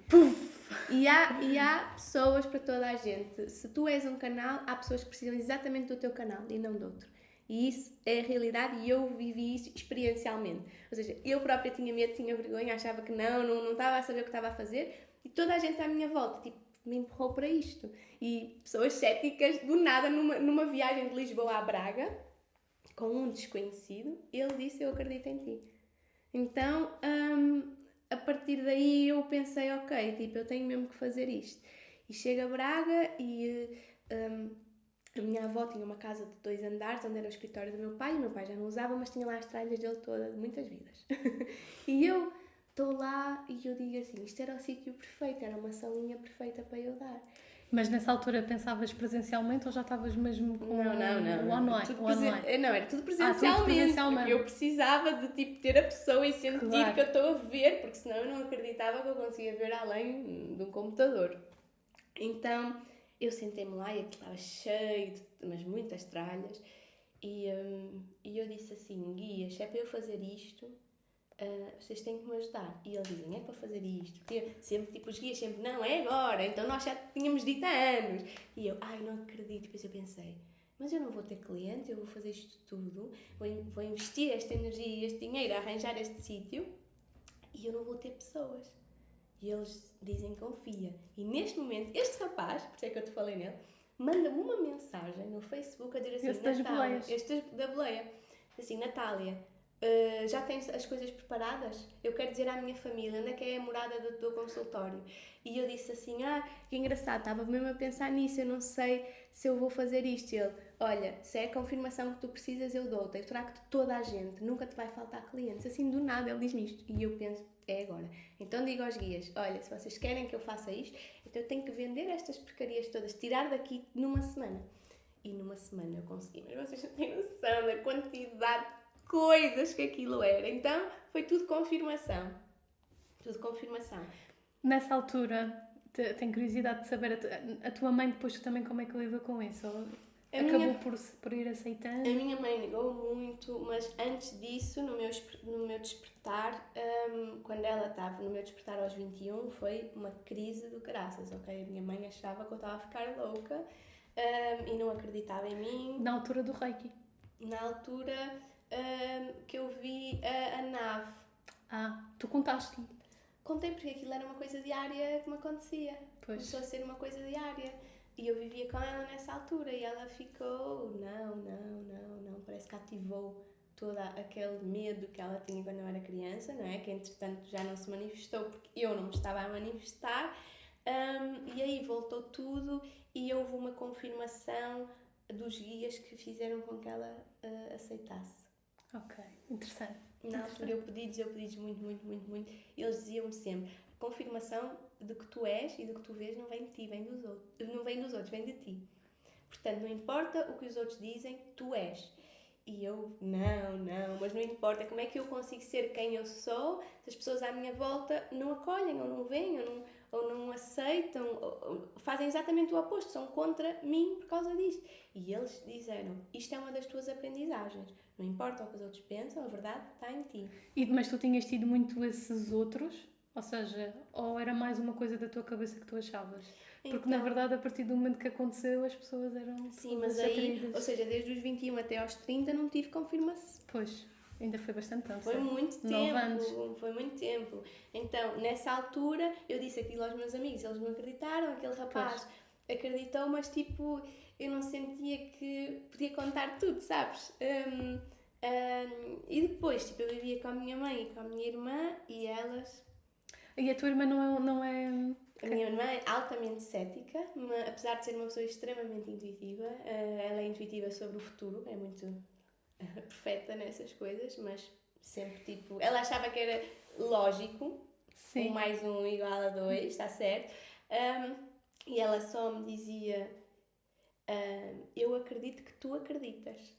E há pessoas para toda a gente. Se tu és um canal, há pessoas que precisam exatamente do teu canal e não de outro. E isso é a realidade e eu vivi isso experiencialmente. Ou seja, eu própria tinha medo, tinha vergonha, achava que não estava a saber o que estava a fazer e toda a gente à minha volta, tipo, me empurrou para isto. E pessoas céticas, do nada, numa viagem de Lisboa a Braga, com um desconhecido, ele disse: eu acredito em ti. Então, a partir daí eu pensei, ok, tipo, eu tenho mesmo que fazer isto. E chego a Braga e a minha avó tinha uma casa de 2 andares, onde era o escritório do meu pai, e o meu pai já não usava, mas tinha lá as tralhas dele toda, de muitas vidas. E eu estou lá e eu digo assim, isto era o sítio perfeito, era uma salinha perfeita para eu dar. Mas nessa altura pensavas presencialmente ou já estavas mesmo com Não. o online? Não, era tudo tudo presencialmente. presencialmente. Eu precisava de tipo, ter a pessoa e sentir Claro. que eu estou a ver, porque senão eu não acreditava que eu conseguia ver além de um computador. Então eu sentei-me lá e aquilo estava cheio mas muitas tralhas. E eu disse assim, guias, se é para eu fazer isto, vocês têm que me ajudar. E eles dizem, é para fazer isto. Porque sempre, tipo, os guias sempre, não, é agora, então nós já tínhamos dito há anos. E eu, não acredito. Depois eu pensei, mas eu não vou ter cliente, eu vou fazer isto tudo, vou investir esta energia e este dinheiro a arranjar este sítio e eu não vou ter pessoas. E eles dizem, confia. E neste momento, este rapaz, por isso é que eu te falei nele, manda-me uma mensagem no Facebook a dizer assim, Esse das Natália, boleias. este da boleia, assim, Natália, já tens as coisas preparadas? Eu quero dizer à minha família onde é que é a morada do teu consultório. E eu disse assim, que engraçado, estava mesmo a pensar nisso, eu não sei se eu vou fazer isto. E ele, olha, se é a confirmação que tu precisas, eu dou-te, eu trago-te toda a gente, nunca te vai faltar clientes. Assim, do nada, ele diz-me isto. E eu penso, é agora. Então digo aos guias, olha, se vocês querem que eu faça isto, então eu tenho que vender estas porcarias todas, tirar daqui numa semana. E numa semana eu consegui, mas vocês não têm noção da quantidade de coisas que aquilo era. Então foi tudo confirmação. Tudo confirmação. Nessa altura, tenho curiosidade de saber, a tua mãe depois também como é que lidou com isso? Ou acabou por ir aceitando? A minha mãe negou muito, mas antes disso, no meu despertar, quando ela estava no meu despertar aos 21, foi uma crise do caraças, ok? A minha mãe achava que eu estava a ficar louca e não acreditava em mim. Na altura do Reiki? Na altura que eu vi a nave. Tu contaste-lhe? Contei porque aquilo era uma coisa diária que me acontecia. Pois. Começou a ser uma coisa diária. E eu vivia com ela nessa altura e ela ficou, não, parece que ativou todo aquele medo que ela tinha quando eu era criança, não é? Que entretanto já não se manifestou porque eu não me estava a manifestar. E aí voltou tudo e houve uma confirmação dos guias que fizeram com que ela aceitasse. Ok, interessante. Na altura eu pedi-lhes muito. E eles diziam-me sempre, a confirmação de que tu és e de que tu vês não vem de ti, vem dos outros. Não vem dos outros, vem de ti. Portanto, não importa o que os outros dizem, tu és. E eu, mas não importa. Como é que eu consigo ser quem eu sou se as pessoas à minha volta não acolhem, ou não veem, ou não aceitam, ou fazem exatamente o oposto, são contra mim por causa disto. E eles disseram, isto é uma das tuas aprendizagens. Não importa o que os outros pensam, a verdade está em ti. Mas tu tinhas tido muito esses outros? Ou seja, ou era mais uma coisa da tua cabeça que tu achavas? Porque Então, na verdade, a partir do momento que aconteceu, as pessoas eram... Sim, mas aí, ou seja, desde os 21 até aos 30 não tive confirmação. Pois, ainda foi bastante tempo. Foi muito 9 tempo, anos. foi muito tempo. Então, nessa altura, eu disse aquilo aos meus amigos, eles não acreditaram, aquele rapaz acreditou, mas tipo, eu não sentia que podia contar tudo, sabes? E depois, tipo, eu vivia com a minha mãe e com a minha irmã e elas... E a tua irmã não é... A minha irmã é altamente cética, mas, apesar de ser uma pessoa extremamente intuitiva, ela é intuitiva sobre o futuro, é muito perfeita nessas coisas, mas sempre tipo... Ela achava que era lógico, Sim. 1 mais 1 igual a 2, está certo? E ela só me dizia, eu acredito que tu acreditas.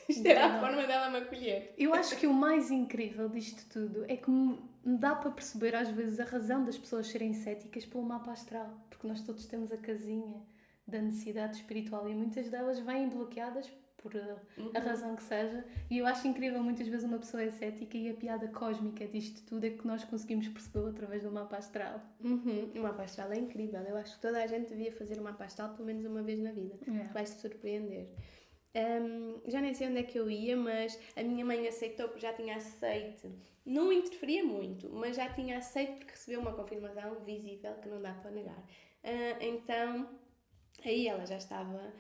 Isto era a forma dela me acolher. Eu acho que o mais incrível disto tudo é que me dá para perceber às vezes a razão das pessoas serem céticas pelo mapa astral, porque nós todos temos a casinha da necessidade espiritual e muitas delas vêm bloqueadas por a razão que seja, e eu acho incrível muitas vezes uma pessoa é cética e a piada cósmica disto tudo é que nós conseguimos percebê-lo através do mapa astral. O mapa astral é incrível, eu acho que toda a gente devia fazer o mapa astral pelo menos uma vez na vida, vais-te surpreender. Já nem sei onde é que eu ia, mas a minha mãe aceitou porque já tinha aceito. Não interferia muito, mas já tinha aceito porque recebeu uma confirmação visível que não dá para negar. Então, aí ela já estava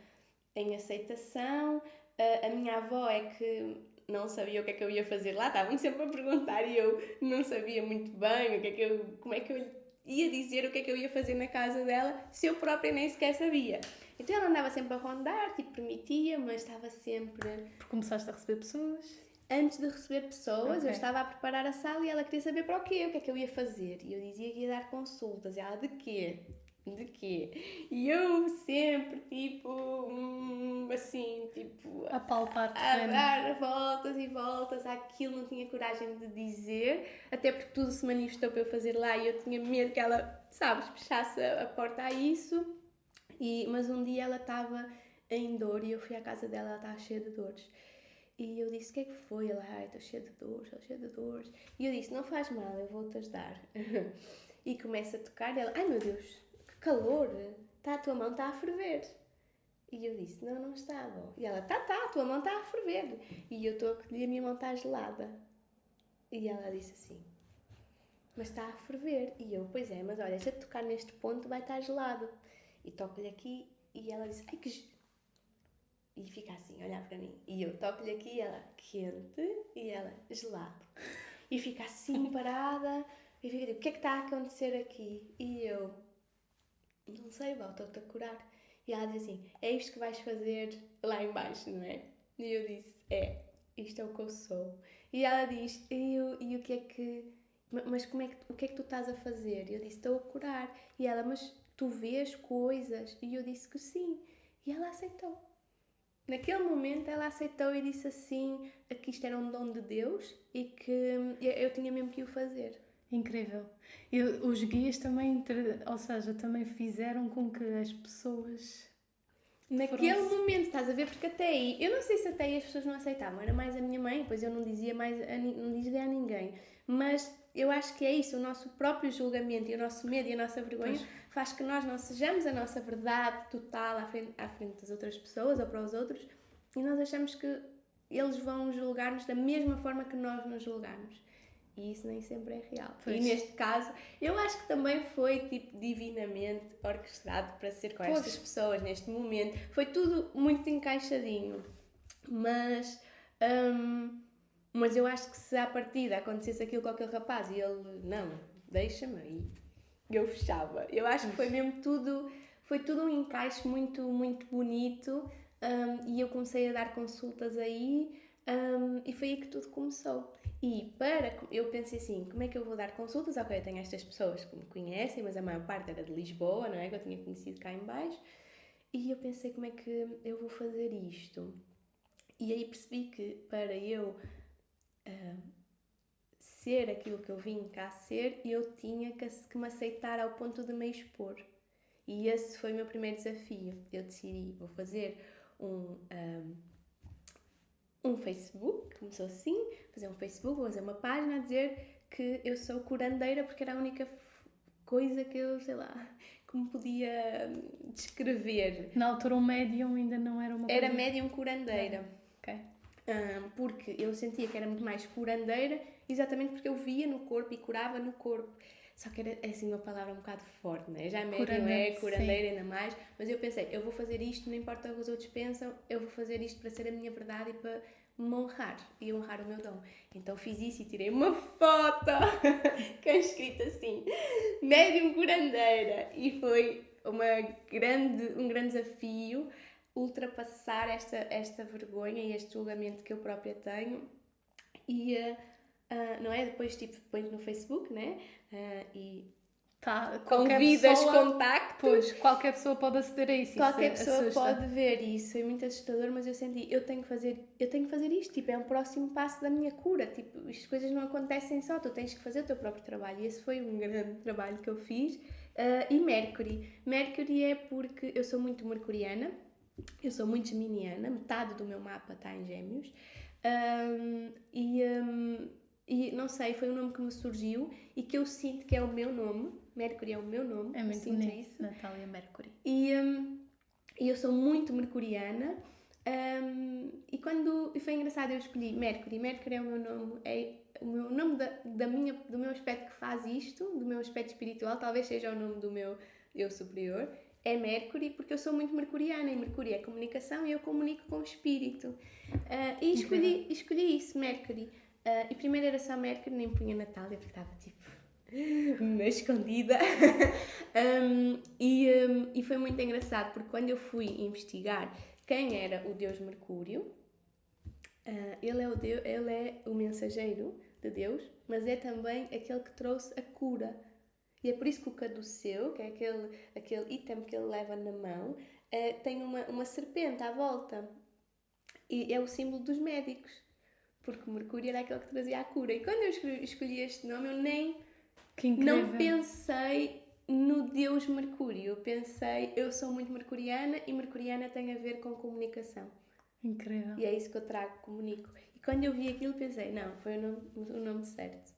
em aceitação. A minha avó é que não sabia o que é que eu ia fazer lá, estavam sempre a perguntar e eu não sabia muito bem como é que eu ia dizer o que é que eu ia fazer na casa dela, se eu própria nem sequer sabia. Então ela andava sempre a rondar, tipo, permitia, mas estava sempre... Porque começaste a receber pessoas? Antes de receber pessoas, Ok. eu estava a preparar a sala e ela queria saber para o quê, o que é que eu ia fazer. E eu dizia que ia dar consultas. E ela, de quê? De quê? E eu sempre, tipo, assim, tipo... A palpar A terreno. dar voltas e voltas àquilo, não tinha coragem de dizer, até porque tudo se manifestou para eu fazer lá e eu tinha medo que ela, sabes, fechasse a porta a isso. Mas um dia ela estava em dor e eu fui à casa dela, ela estava cheia de dores. E eu disse, o que é que foi? Ela, ai, estou cheia de dores, estou cheia de dores. E eu disse, não faz mal, eu vou-te ajudar. E começa a tocar e ela, ai meu Deus, que calor, a tua mão está a ferver. E eu disse, não, não está, bom. E ela, tá, a tua mão está a ferver. E eu estou a colher, a minha mão está gelada. E ela disse assim, mas está a ferver. E eu, pois é, mas olha, se eu tocar neste ponto vai estar gelado. E toco-lhe aqui e ela disse, ai que... E fica assim, a olhar para mim. E eu toco-lhe aqui e ela, quente. E ela, gelado. E fica assim, parada. E fica tipo, o que é que está a acontecer aqui? E eu, não sei, volto-te a curar. E ela diz assim, é isto que vais fazer lá em baixo, não é? E eu disse, isto é o que eu sou. E ela diz, e o que é que... Mas o que é que tu estás a fazer? E eu disse, estou a curar. E ela, mas tu vês coisas? E eu disse que sim. E ela aceitou. Naquele momento ela aceitou e disse assim, que isto era um dom de Deus e que eu tinha mesmo que o fazer. Incrível. E os guias também, ou seja, também fizeram com que as pessoas... Naquele momento, estás a ver? Porque até aí, eu não sei se até aí as pessoas não aceitavam, era mais a minha mãe, pois eu não dizia mais, não dizia a ninguém. Mas eu acho que é isso, o nosso próprio julgamento e o nosso medo e a nossa vergonha faz que nós não sejamos a nossa verdade total à frente das outras pessoas ou para os outros e nós achamos que eles vão julgar-nos da mesma forma que nós nos julgamos. E isso nem sempre é real. Pois. E neste caso, eu acho que também foi tipo divinamente orquestrado para ser com estas pessoas neste momento. Foi tudo muito encaixadinho. Mas eu acho que se à partida acontecesse aquilo com aquele rapaz e ele, não, deixa-me aí, eu fechava. Eu acho que foi mesmo tudo, foi tudo um encaixe muito, muito bonito. E eu comecei a dar consultas aí e foi aí que tudo começou. E eu pensei assim, como é que eu vou dar consultas? Ok, eu tenho estas pessoas que me conhecem, mas a maior parte era de Lisboa, não é? Que eu tinha conhecido cá em baixo. E eu pensei, como é que eu vou fazer isto? E aí percebi que para eu ser aquilo que eu vim cá ser, eu tinha que me aceitar ao ponto de me expor. E esse foi o meu primeiro desafio. Eu decidi, vou fazer um Facebook, começou assim, fazer um Facebook, vou fazer uma página a dizer que eu sou curandeira porque era a única coisa que eu, sei lá, que me podia descrever. Na altura o médium ainda não era uma coisa... Era médium curandeira. Ok. Porque eu sentia que era muito mais curandeira, exatamente porque eu via no corpo e curava no corpo. Só que era assim uma palavra um bocado forte, né? Já médium curandeira ainda mais, mas eu pensei, eu vou fazer isto, não importa o que os outros pensam, eu vou fazer isto para ser a minha verdade e para me honrar e honrar o meu dom. Então fiz isso e tirei uma foto que é escrito assim, médium curandeira, e foi um grande desafio ultrapassar esta vergonha e este julgamento que eu própria tenho e não é? Depois tipo põe no Facebook, né? E convidas, contactos. Pois, qualquer pessoa pode aceder a isso. Qualquer pessoa pode ver isso. É muito assustador, mas eu senti, eu tenho que fazer isto. Tipo, é um próximo passo da minha cura. Tipo, as coisas não acontecem só, tu tens que fazer o teu próprio trabalho. E esse foi um grande trabalho que eu fiz. E Mercury. Mercury é porque eu sou muito mercuriana, eu sou muito geminiana, metade do meu mapa está em Gêmeos. E não sei, foi um nome que me surgiu e que eu sinto que é o meu nome. Mercury é o meu nome. É muito sinto bonito, isso. Natália Mercury. E eu sou muito mercuriana. E foi engraçado, eu escolhi Mercury. Mercury é o meu nome, é o meu nome do meu aspecto que faz isto, do meu aspecto espiritual. Talvez seja o nome eu superior, é Mercury, porque eu sou muito mercuriana e Mercúrio é comunicação e eu comunico com o espírito. E escolhi isso, Mercury. E primeiro era só Mercury, nem punha Natália, porque estava tipo escondida. E foi muito engraçado, porque quando eu fui investigar quem era o deus Mercúrio, ele é o mensageiro de Deus, mas é também aquele que trouxe a cura. E é por isso que o caduceu, que é aquele item que ele leva na mão, tem uma serpente à volta. E é o símbolo dos médicos, porque o Mercúrio era aquele que trazia a cura. E quando eu escolhi este nome, eu não pensei no Deus Mercúrio. Eu pensei, eu sou muito mercuriana e mercuriana tem a ver com comunicação. Incrível. E é isso que eu trago, comunico. E quando eu vi aquilo, pensei, não, foi o nome certo.